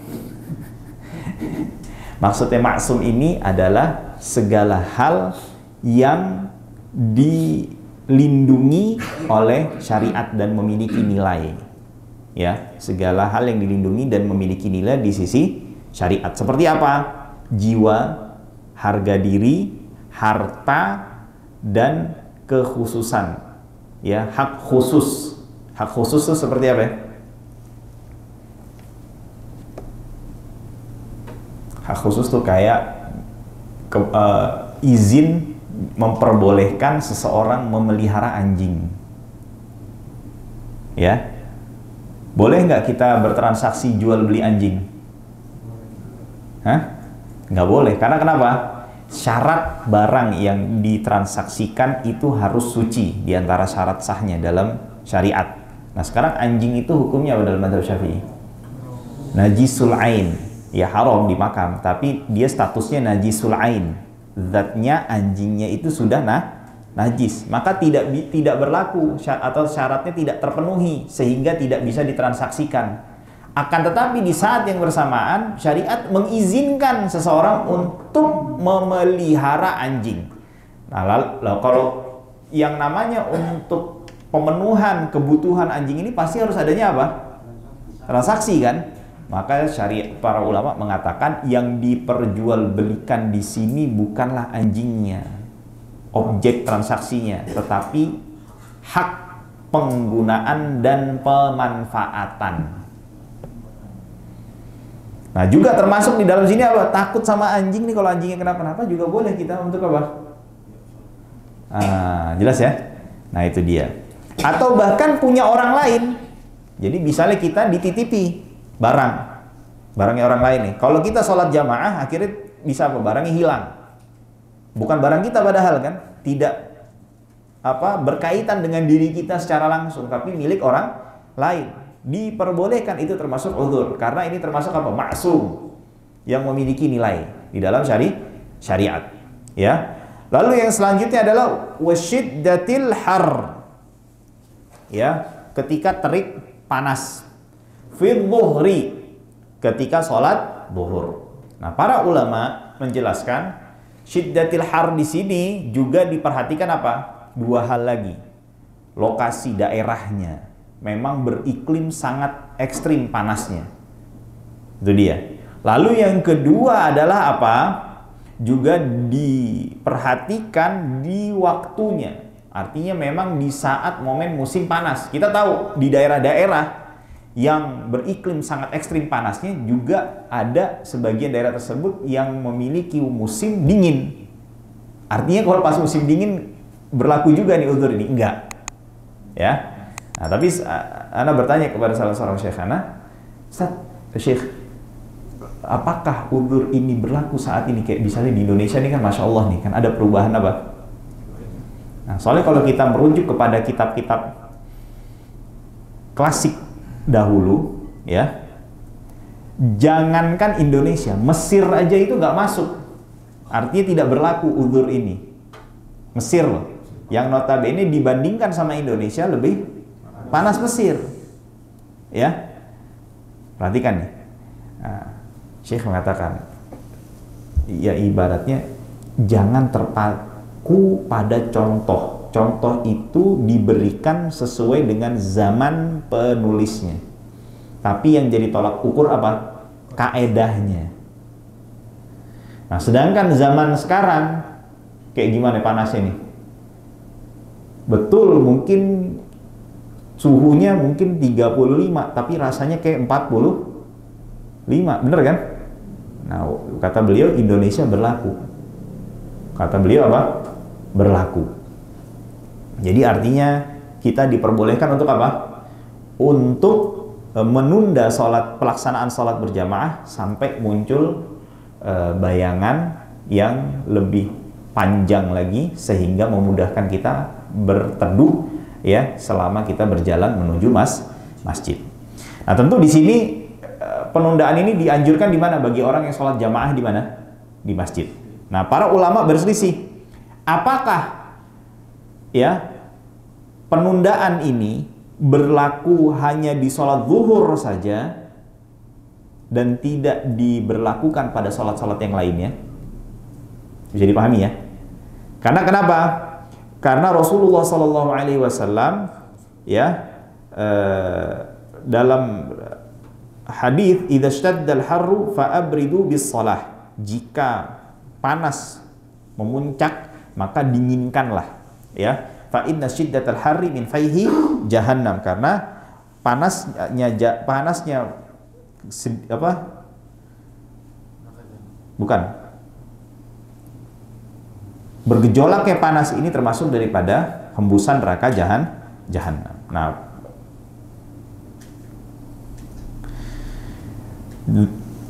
Maksudnya maksum ini adalah segala hal yang dilindungi oleh syariat dan memiliki nilai. Ya, segala hal yang dilindungi dan memiliki nilai di sisi syariat. Seperti apa? Jiwa, harga diri, harta, dan kekhususan. Ya, hak khusus. Hak khusus itu seperti apa ya? Hak khusus tuh kayak izin memperbolehkan seseorang memelihara anjing. Ya. Boleh nggak kita bertransaksi jual beli anjing? Hah? Nggak boleh. Karena kenapa? Syarat barang yang ditransaksikan itu harus suci di antara syarat sahnya dalam syariat. Nah, sekarang anjing itu hukumnya apa dalam mazhab Syafi'i? Najisul ain. Ya haram dimakan, tapi dia statusnya najisul ain. Zatnya anjingnya itu sudah najis. Maka tidak berlaku atau syaratnya tidak terpenuhi sehingga tidak bisa ditransaksikan. Akan tetapi di saat yang bersamaan syariat mengizinkan seseorang untuk memelihara anjing. Nah, kalau yang namanya untuk pemenuhan kebutuhan anjing ini pasti harus adanya apa? Transaksi kan? Maka syariat para ulama mengatakan yang diperjualbelikan di sini bukanlah anjingnya, objek transaksinya, tetapi hak penggunaan dan pemanfaatan. Nah, juga termasuk di dalam sini apa? Takut sama anjing nih, kalau anjingnya kenapa-napa juga boleh kita untuk apa? Jelas ya? Nah, itu dia. Atau bahkan punya orang lain. Jadi misalnya kita dititipi barangnya orang lain nih. Kalau kita sholat jamaah, akhirnya bisa apa? Barangnya hilang. Bukan barang kita padahal kan, tidak berkaitan dengan diri kita secara langsung, tapi milik orang lain. Diperbolehkan, itu termasuk uzur, karena ini termasuk apa? Maksum, yang memiliki nilai di dalam syariat. Ya. Lalu yang selanjutnya adalah wasyiddatil har. Ya, ketika terik panas. Fid dhuhri, ketika sholat zuhur. Nah, para ulama menjelaskan syiddatil har di sini juga diperhatikan apa? Dua hal lagi. Lokasi daerahnya memang beriklim sangat ekstrim panasnya. Itu dia. Lalu yang kedua adalah apa? Juga diperhatikan di waktunya. Artinya memang di saat momen musim panas. Kita tahu di daerah-daerah yang beriklim sangat ekstrim panasnya juga ada sebagian daerah tersebut yang memiliki musim dingin. Artinya kalau pas musim dingin berlaku juga nih uzur ini? Enggak. Ya. Nah, tapi ana bertanya kepada salah seorang syekh ana, "Ustaz, Syekh, apakah uzur ini berlaku saat ini? Kayak misalnya di Indonesia ini kan Masya Allah nih, kan ada perubahan apa?" Nah, soalnya kalau kita merujuk kepada kitab-kitab klasik dahulu, ya, jangankan Indonesia, Mesir aja itu nggak masuk. Artinya tidak berlaku uzur ini. Mesir loh, yang notabene dibandingkan sama Indonesia lebih panas Mesir. Ya, perhatikan nih. Nah, Syekh mengatakan, ya ibaratnya jangan terpaku pada contoh. Contoh itu diberikan sesuai dengan zaman penulisnya. Tapi yang jadi tolak ukur apa? Kaedahnya. Nah, sedangkan zaman sekarang kayak gimana panasnya nih? Betul, mungkin suhunya mungkin 35, tapi rasanya kayak 45. Bener kan? Nah, kata beliau Indonesia berlaku. Kata beliau apa? Berlaku. Jadi artinya kita diperbolehkan untuk apa? Untuk menunda pelaksanaan sholat berjamaah sampai muncul bayangan yang lebih panjang lagi sehingga memudahkan kita berteduh ya selama kita berjalan menuju masjid. Nah, tentu di sini penundaan ini dianjurkan di mana bagi orang yang sholat jamaah di mana? Di masjid. Nah, para ulama berselisih. Apakah ya penundaan ini berlaku hanya di sholat zuhur saja dan tidak diberlakukan pada sholat-sholat yang lainnya? Bisa dipahami ya? Karena kenapa? Karena Rasulullah SAW ya dalam hadis idza shtaddal harru fa'abridu bis shalah, jika panas memuncak maka dinginkanlah ya. Fa inna syiddatal harri min fayhi jahannam, karena panasnya apa? Bukan. Bergejolaknya panas ini termasuk daripada hembusan neraka jahannam. Nah,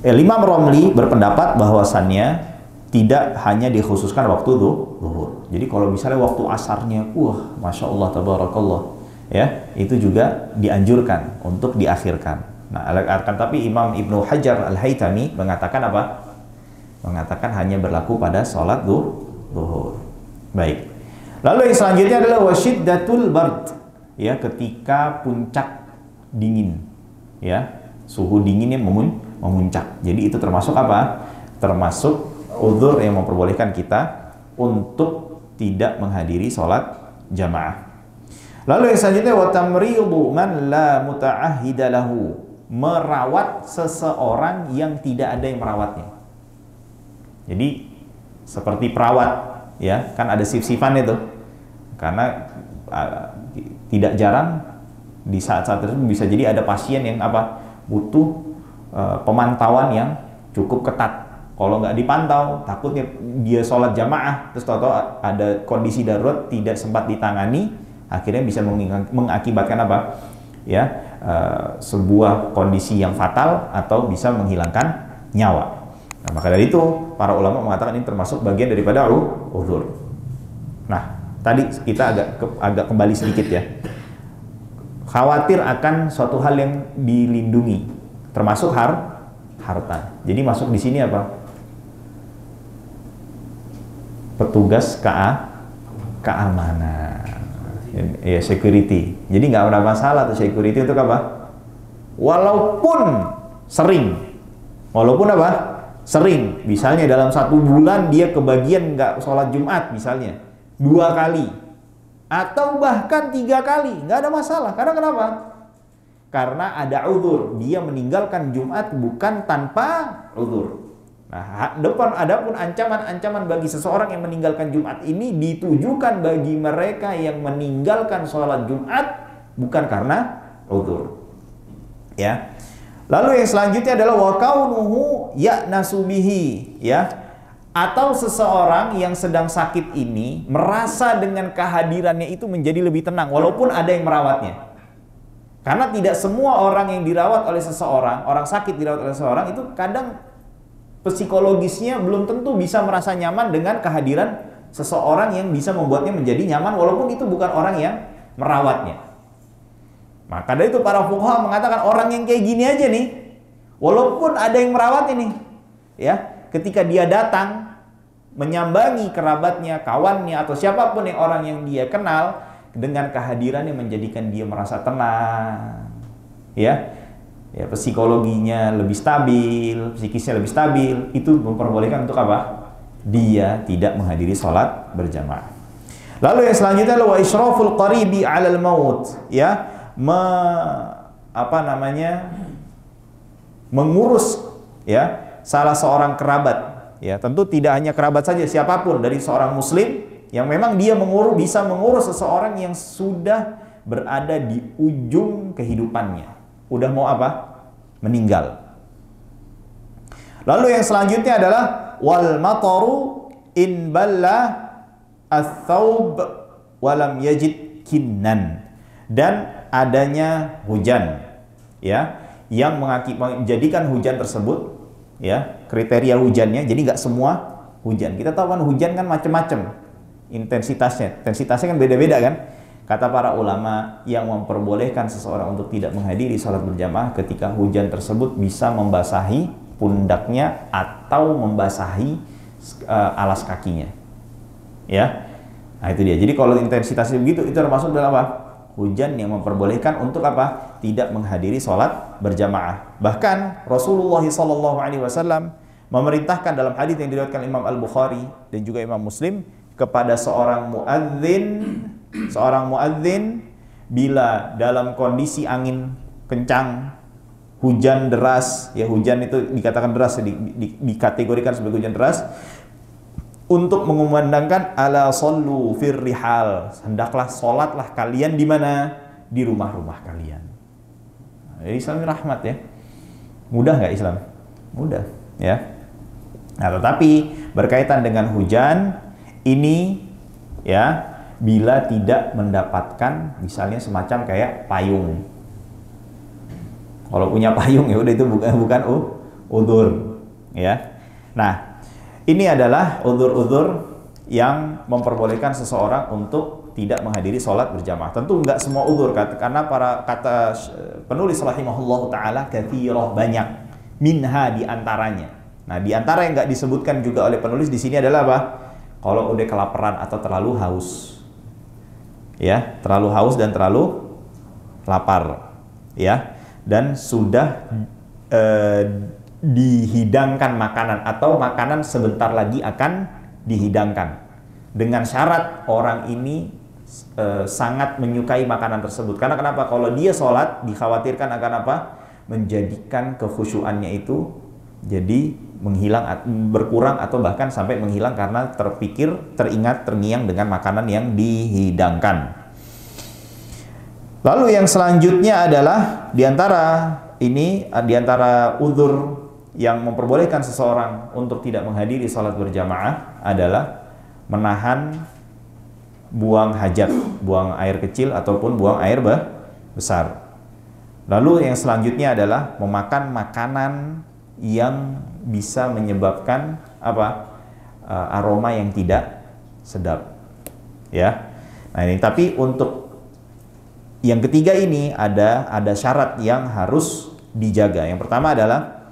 Imam Romli berpendapat bahwasannya tidak hanya dikhususkan waktu zuhur. Jadi kalau misalnya waktu asarnya, wah, Masya Allah, tabarakallah, ya, itu juga dianjurkan untuk diakhirkan. Nah, akan tapi Imam Ibnu Hajar Al-Haytami mengatakan apa? Mengatakan hanya berlaku pada sholat zuhur. Baik. Lalu yang selanjutnya adalah wasyiddatul bard, ya, ketika puncak dingin, ya, suhu dinginnya memuncak. Jadi itu termasuk apa? Termasuk uzur yang memperbolehkan kita untuk tidak menghadiri sholat jamaah. Lalu yang selanjutnya wa tamridu man la muta'ahhida lahu, merawat seseorang yang tidak ada yang merawatnya. Jadi seperti perawat, ya, kan ada sif-sifan itu. Karena tidak jarang di saat-saat tersebut bisa jadi ada pasien yang butuh pemantauan yang cukup ketat. Kalau nggak dipantau, takutnya dia sholat jamaah terus tahu-tahu ada kondisi darurat tidak sempat ditangani, akhirnya bisa mengakibatkan sebuah kondisi yang fatal atau bisa menghilangkan nyawa. Nah, maka dari itu para ulama mengatakan ini termasuk bagian daripada uzur. Nah, tadi kita agak kembali sedikit ya. Khawatir akan suatu hal yang dilindungi, termasuk harta. Jadi masuk di sini petugas keamanan. Ya, security. Jadi nggak ada masalah tuh security untuk Walaupun sering, sering. Misalnya dalam 1 bulan dia kebagian nggak sholat Jumat misalnya 2 kali, atau bahkan 3 kali, nggak ada masalah. Karena kenapa? Karena ada uzur. Dia meninggalkan Jumat bukan tanpa uzur. Nah, adapun ancaman-ancaman bagi seseorang yang meninggalkan Jumat ini ditujukan bagi mereka yang meninggalkan sholat Jumat bukan karena uzur. Ya. Lalu yang selanjutnya adalah wa kaunuhu ya'nasu bihi, ya. Atau seseorang yang sedang sakit ini merasa dengan kehadirannya itu menjadi lebih tenang walaupun ada yang merawatnya. Karena tidak semua orang yang dirawat oleh seseorang, orang sakit dirawat oleh seseorang itu kadang psikologisnya belum tentu bisa merasa nyaman dengan kehadiran seseorang yang bisa membuatnya menjadi nyaman walaupun itu bukan orang yang merawatnya. Maka dari itu para fuqaha mengatakan orang yang kayak gini aja nih, walaupun ada yang merawat ini, ya, ketika dia datang menyambangi kerabatnya, kawannya atau siapapun yang orang yang dia kenal, dengan kehadirannya menjadikan dia merasa tenang, ya, psikologinya lebih stabil, psikisnya lebih stabil, itu memperbolehkan untuk dia tidak menghadiri sholat berjamaah. Lalu yang selanjutnya wa isyraful qaribi 'alal maut, ya, mengurus, ya, salah seorang kerabat, ya, tentu tidak hanya kerabat saja, siapapun dari seorang muslim yang memang dia bisa mengurus seseorang yang sudah berada di ujung kehidupannya, udah mau meninggal. Lalu yang selanjutnya adalah wal mataru in balla ats-tsaub wa lam yajid kinnan, dan adanya hujan, ya, yang menjadikan hujan tersebut, ya, kriteria hujannya. Jadi nggak semua hujan. Kita tahu kan hujan kan macam-macam intensitasnya kan beda-beda kan. Kata para ulama yang memperbolehkan seseorang untuk tidak menghadiri sholat berjamaah ketika hujan tersebut bisa membasahi pundaknya atau membasahi alas kakinya, ya. Nah itu dia. Jadi kalau intensitasnya begitu, itu termasuk dalam hujan yang memperbolehkan untuk tidak menghadiri sholat berjamaah. Bahkan Rasulullah SAW memerintahkan dalam hadis yang diriwayatkan Imam Al-Bukhari dan juga Imam Muslim kepada seorang muadzin bila dalam kondisi angin kencang, hujan deras, ya, hujan itu dikatakan deras, dikategorikan sebagai hujan deras, untuk mengumandangkan ala sallu fir rihal, hendaklah salatlah kalian di mana? Di rumah-rumah kalian. Islam rahmat, ya. Mudah nggak Islam? Mudah, ya. Nah, tetapi berkaitan dengan hujan ini, ya, bila tidak mendapatkan misalnya semacam kayak payung. Kalau punya payung ya udah, itu bukan udzur, ya. Nah, ini adalah udzur-udzur yang memperbolehkan seseorang untuk tidak menghadiri sholat berjamaah. Tentu enggak semua udzur, karena kata penulis rahimahullahu taala katsirah, banyak, minha di antaranya. Nah, di antara yang enggak disebutkan juga oleh penulis di sini adalah kalau udah kelaparan atau terlalu haus. Ya, terlalu haus dan terlalu lapar, ya. Dan sudah dihidangkan makanan atau makanan sebentar lagi akan dihidangkan dengan syarat orang ini sangat menyukai makanan tersebut. Karena kenapa? Kalau dia sholat, dikhawatirkan akan apa? Menjadikan kekhusyuannya itu jadi menghilang, berkurang, atau bahkan sampai menghilang karena terpikir, teringat, terngiang dengan makanan yang dihidangkan. Lalu yang selanjutnya adalah diantara uzur yang memperbolehkan seseorang untuk tidak menghadiri sholat berjamaah adalah menahan buang hajat, buang air kecil ataupun buang air besar. Lalu yang selanjutnya adalah memakan makanan yang bisa menyebabkan aroma yang tidak sedap. Ya. Nah ini, tapi untuk yang ketiga ini ada syarat yang harus dijaga. Yang pertama adalah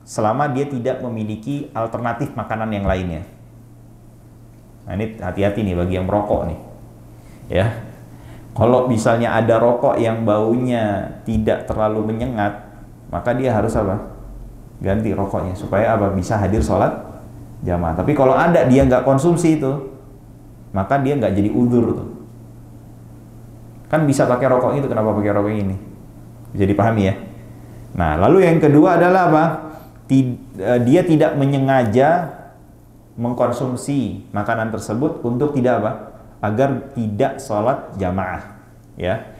selama dia tidak memiliki alternatif makanan yang lainnya. Nah ini hati-hati nih bagi yang merokok nih. Ya. Kalau misalnya ada rokok yang baunya tidak terlalu menyengat, maka dia harus ganti rokoknya supaya bisa hadir sholat jamaah. Tapi kalau ada dia nggak konsumsi itu, maka dia nggak jadi uzur tuh. Kan bisa pakai rokok itu, kenapa pakai rokok ini? Bisa dipahami ya. Nah, lalu yang kedua adalah dia tidak menyengaja mengkonsumsi makanan tersebut untuk tidak agar tidak sholat jamaah, ya.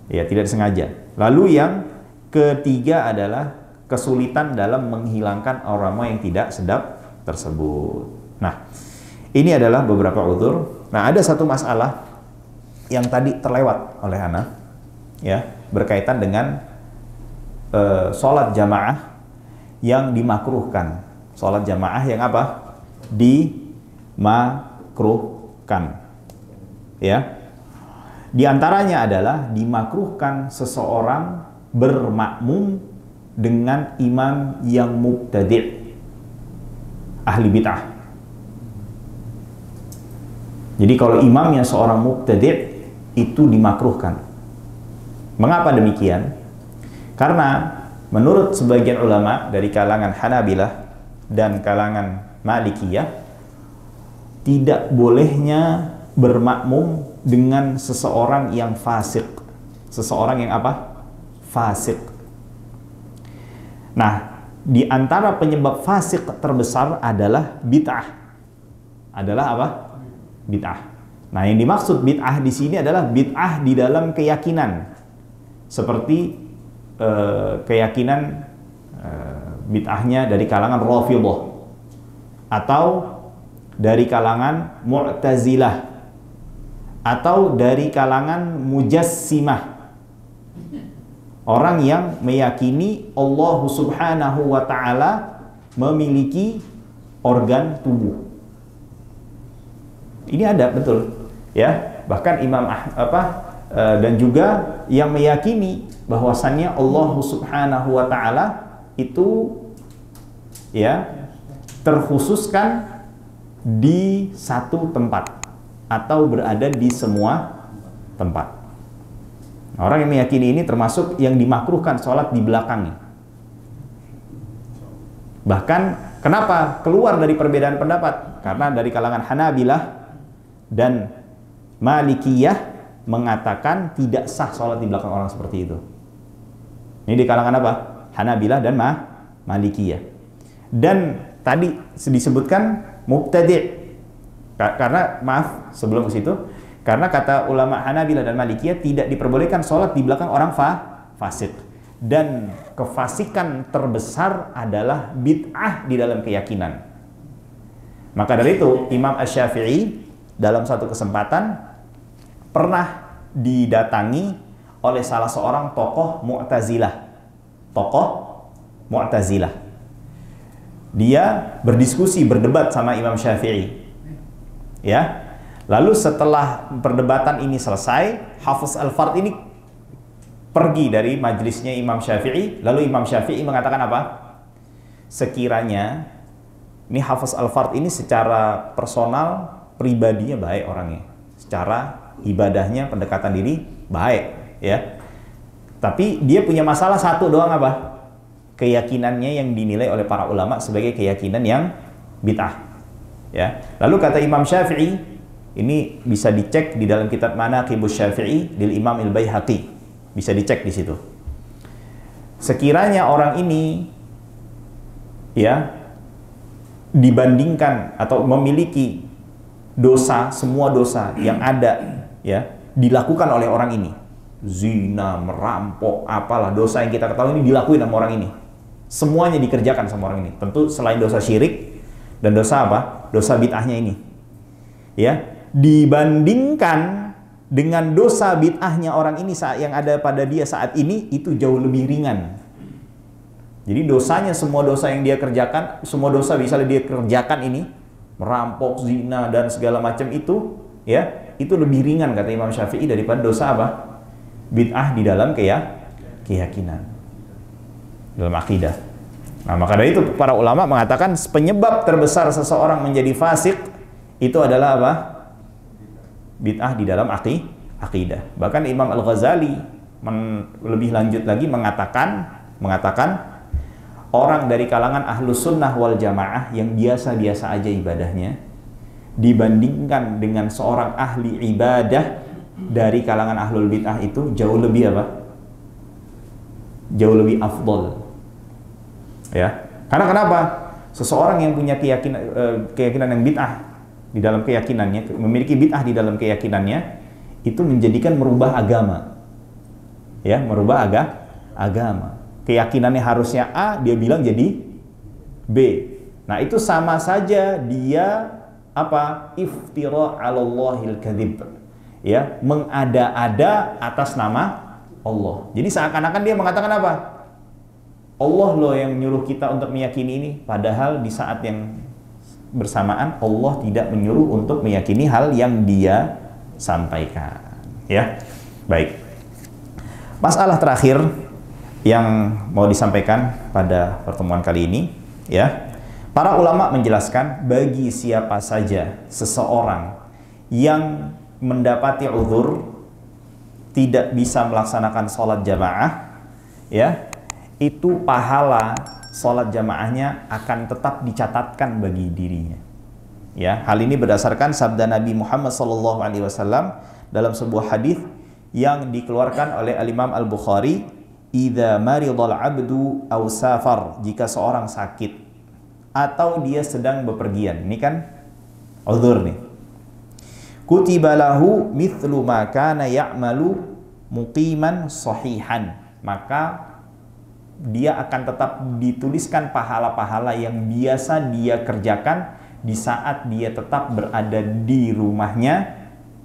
Ya, tidak sengaja. Lalu yang ketiga adalah kesulitan dalam menghilangkan aroma yang tidak sedap tersebut. Nah, ini adalah beberapa uzur. Nah, ada satu masalah yang tadi terlewat oleh Ana, ya, berkaitan dengan sholat jamaah yang dimakruhkan. Sholat jamaah yang dimakruhkan. Ya. Di antaranya adalah dimakruhkan seseorang bermakmum dengan imam yang mubtadi', ahli bid'ah. Jadi kalau imamnya seorang mubtadi' itu dimakruhkan. Mengapa demikian? Karena menurut sebagian ulama dari kalangan Hanabilah dan kalangan Malikiyah, tidak bolehnya bermakmum dengan seseorang yang fasik. Seseorang yang fasik. Nah, di antara penyebab fasik terbesar adalah bid'ah. Bid'ah. Nah, yang dimaksud bid'ah di sini adalah bid'ah di dalam keyakinan. Seperti keyakinan bid'ahnya dari kalangan Rafidhah atau dari kalangan Mu'tazilah atau dari kalangan Mujassimah. Orang yang meyakini Allah Subhanahu wa ta'ala memiliki organ tubuh. Ini ada, betul. Ya, bahkan dan juga yang meyakini bahwasannya Allah Subhanahu wa ta'ala itu ya terkhususkan di satu tempat atau berada di semua tempat. Orang yang meyakini ini termasuk yang dimakruhkan sholat di belakangnya. Bahkan kenapa keluar dari perbedaan pendapat? Karena dari kalangan Hanabilah dan Malikiyah mengatakan tidak sah sholat di belakang orang seperti itu. Ini di kalangan Hanabilah dan Malikiyah. Dan tadi disebutkan mubtadi'. Karena sebelum ke situ, karena kata ulama Hanabilah dan Malikiyah tidak diperbolehkan sholat di belakang orang fasik. Dan kefasikan terbesar adalah bid'ah di dalam keyakinan. Maka dari itu Imam Asy-Syafi'i dalam satu kesempatan pernah didatangi oleh salah seorang tokoh Mu'tazilah. Dia berdiskusi, berdebat sama Imam Syafi'i. Ya. Lalu setelah perdebatan ini selesai, Hafiz Al-Fard ini pergi dari majelisnya Imam Syafi'i. Lalu Imam Syafi'i mengatakan apa? Sekiranya ini Hafiz Al-Fard ini secara personal, pribadinya baik orangnya. Secara ibadahnya, pendekatan diri baik, ya. Tapi dia punya masalah satu doang keyakinannya yang dinilai oleh para ulama sebagai keyakinan yang bid'ah. Ya. Lalu kata Imam Syafi'i, Ini bisa dicek di dalam kitab Manaqibus Syafi'i lil Imam Al-Baihaqi. Bisa dicek di situ. Sekiranya orang ini ya dibandingkan atau memiliki dosa, semua dosa yang ada ya dilakukan oleh orang ini, zina, merampok, apalah dosa yang kita ketahui ini dilakuin sama orang ini, semuanya dikerjakan sama orang ini. Tentu selain dosa syirik dan dosa apa? Dosa bid'ahnya ini ya, dibandingkan dengan dosa bid'ahnya orang ini saat yang ada pada dia saat ini, itu jauh lebih ringan. Jadi dosanya, semua dosa yang dia kerjakan, semua dosa bisa dia kerjakan ini, merampok, zina dan segala macam itu ya, itu lebih ringan kata Imam Syafi'i daripada dosa apa? Bid'ah di dalam keyakinan, dalam akidah. Nah, maka dari itu para ulama mengatakan penyebab terbesar seseorang menjadi fasik itu adalah apa? Bid'ah di dalam akidah. Bahkan Imam Al-Ghazali lebih lanjut lagi mengatakan orang dari kalangan ahlus sunnah wal jamaah yang biasa-biasa aja ibadahnya dibandingkan dengan seorang ahli ibadah dari kalangan ahlul bid'ah itu jauh lebih apa? Jauh lebih afdol. Ya. Karena kenapa? Seseorang yang punya keyakinan yang bid'ah di dalam keyakinannya, memiliki bid'ah di dalam keyakinannya, itu menjadikan merubah agama. Ya, merubah agama. Keyakinannya harusnya A, dia bilang jadi B. Nah, itu sama saja dia apa? Iftira 'alallahil kadzib. Ya, mengada-ada atas nama Allah. Jadi seakan-akan dia mengatakan apa? Allah loh yang menyuruh kita untuk meyakini ini, padahal di saat yang bersamaan Allah tidak menyuruh untuk meyakini hal yang dia sampaikan. Ya. Baik. Masalah terakhir yang mau disampaikan pada pertemuan kali ini, ya. Para ulama menjelaskan bagi siapa saja seseorang yang mendapati uzur tidak bisa melaksanakan sholat jamaah, ya, itu pahala sholat jamaahnya akan tetap dicatatkan bagi dirinya. Ya, hal ini berdasarkan sabda Nabi Muhammad SAW dalam sebuah hadis yang dikeluarkan oleh Al-Imam Al-Bukhari, "Idza maridal 'abdu aw safar," jika seorang sakit atau dia sedang bepergian. Ini kan uzur nih. "Kutiba lahu mithlu ma kana ya'malu muqiman sahihan." Maka dia akan tetap dituliskan pahala-pahala yang biasa dia kerjakan di saat dia tetap berada di rumahnya,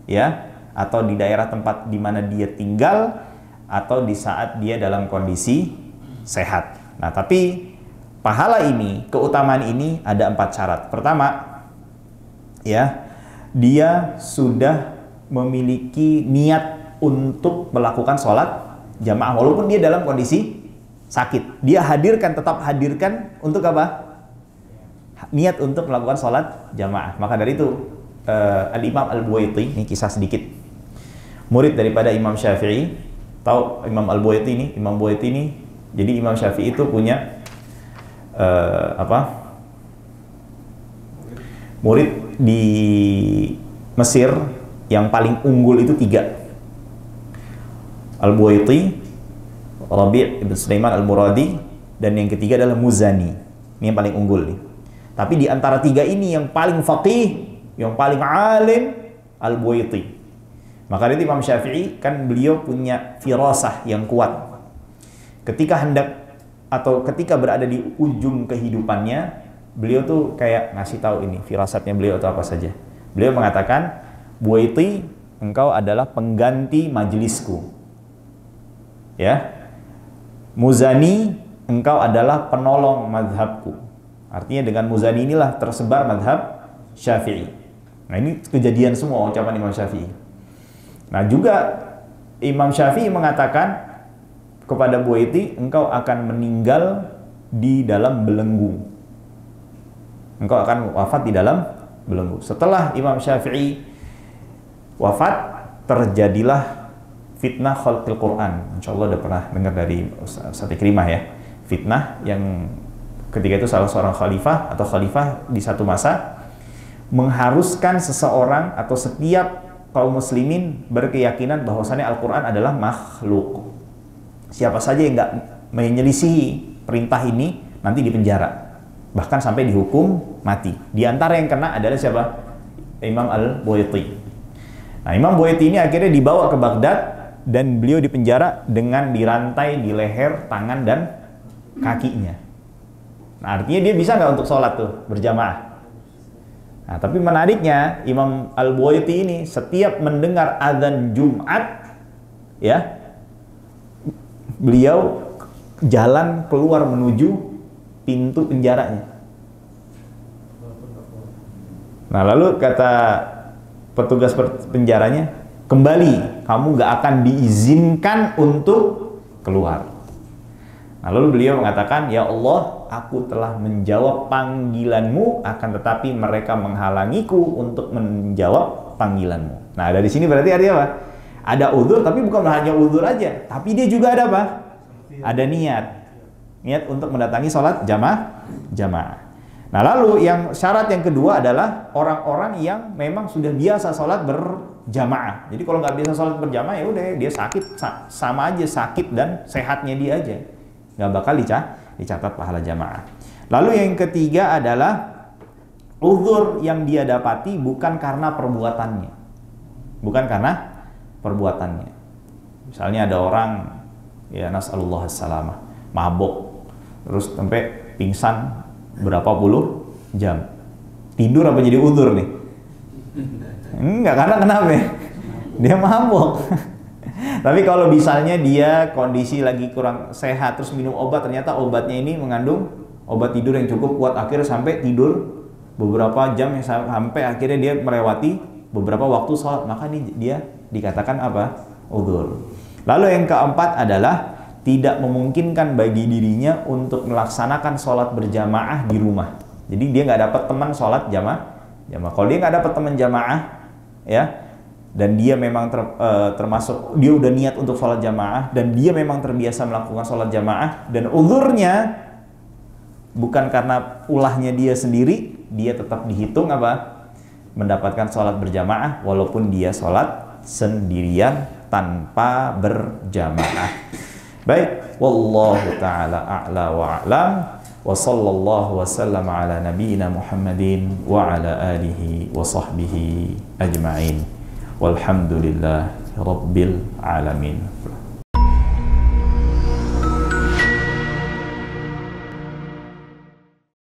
ya, atau di daerah tempat di mana dia tinggal, atau di saat dia dalam kondisi sehat. Nah, tapi pahala ini, keutamaan ini ada 4 syarat. Pertama, ya, dia sudah memiliki niat untuk melakukan sholat jamaah walaupun dia dalam kondisi sakit. Dia tetap hadirkan untuk apa? Niat untuk melakukan sholat jamaah. Maka dari itu Al-Imam Al-Buwaiti, ini kisah sedikit, murid daripada Imam Syafi'i. Tahu Imam Al-Buwaiti ini? Imam Buwaiti ini, jadi Imam Syafi'i itu punya murid di Mesir yang paling unggul itu 3. Al-Buwaiti, Rabi' ibn Sulaiman Al-Muradi, dan yang ketiga adalah Muzani. Ini yang paling unggul nih. Tapi di antara 3 ini yang paling faqih, yang paling alim, Al-Buwaiti. Maka itu Imam Syafi'i kan beliau punya firasah yang kuat. Ketika ketika berada di ujung kehidupannya, beliau tuh kayak ngasih tahu ini firasatnya beliau atau apa saja. Beliau mengatakan, "Buwaiti, engkau adalah pengganti majelisku. Ya. Muzani, engkau adalah penolong mazhabku." Artinya dengan Muzani inilah tersebar mazhab Syafi'i. Nah, ini kejadian semua ucapan Imam Syafi'i. Nah, juga Imam Syafi'i mengatakan kepada Buwaiti, engkau akan meninggal di dalam belenggu. Engkau akan wafat di dalam belenggu. Setelah Imam Syafi'i wafat, terjadilah fitnah khalqil Quran. Insyaallah udah pernah dengar dari Ustaz Ikrimah ya. Fitnah yang ketika itu salah seorang khalifah atau khalifah di satu masa mengharuskan seseorang atau setiap kaum muslimin berkeyakinan bahwasannya Al-Quran adalah makhluk. Siapa saja yang nggak menyelisihi perintah ini nanti dipenjara, bahkan sampai dihukum mati. Di antara yang kena adalah siapa? Imam Al-Buwaiti. Nah, Imam Buwaiti ini akhirnya dibawa ke Baghdad dan beliau dipenjara dengan dirantai di leher, tangan, dan kakinya. Nah, artinya dia bisa nggak untuk sholat tuh berjamaah? Nah, tapi menariknya Imam Al-Buwaiti ini setiap mendengar azan Jumat, ya, beliau jalan keluar menuju pintu penjaranya. Nah, lalu kata petugas penjaranya, kembali, kamu nggak akan diizinkan untuk keluar. Nah, lalu beliau mengatakan, ya Allah, aku telah menjawab panggilanmu, akan tetapi mereka menghalangiku untuk menjawab panggilanmu. Nah, dari sini berarti artinya apa? Ada uzur, tapi bukan hanya uzur aja, tapi dia juga ada apa? Ada niat untuk mendatangi sholat jamaah. Nah, lalu yang syarat yang kedua adalah orang-orang yang memang sudah biasa sholat berjamaah. Jadi kalau nggak biasa sholat berjamaah, ya udah dia sakit, sama aja sakit dan sehatnya dia aja, nggak bakal dicatat pahala jamaah. Lalu yang ketiga adalah uzur yang dia dapati bukan karena perbuatannya, Misalnya ada orang, ya nas'alullah as-salamah, mabok terus sampai pingsan berapa puluh jam, tidur apa jadi uzur nih? Enggak, karena kenapa ya? Dia mabok. Tapi kalau misalnya dia kondisi lagi kurang sehat terus minum obat, ternyata obatnya ini mengandung obat tidur yang cukup kuat, akhirnya sampai tidur beberapa jam, sampai akhirnya dia melewati beberapa waktu sholat, maka dia dikatakan apa? Uzur. Lalu yang keempat adalah tidak memungkinkan bagi dirinya untuk melaksanakan sholat berjamaah di rumah. Jadi dia nggak dapat teman sholat jamaah. Kalau dia nggak dapat teman jamaah, ya, dan dia memang termasuk dia udah niat untuk sholat jamaah dan dia memang terbiasa melakukan sholat jamaah, dan uzurnya bukan karena ulahnya dia sendiri, dia tetap dihitung apa? Mendapatkan sholat berjamaah walaupun dia sholat sendirian tanpa berjamaah. Baik, wallahu ta'ala a'la wa a'lam, wa sallallahu wa sallam ala nabiyyina Muhammadin wa ala alihi wa sahbihi ajma'in. Walhamdulillahi rabbil alamin.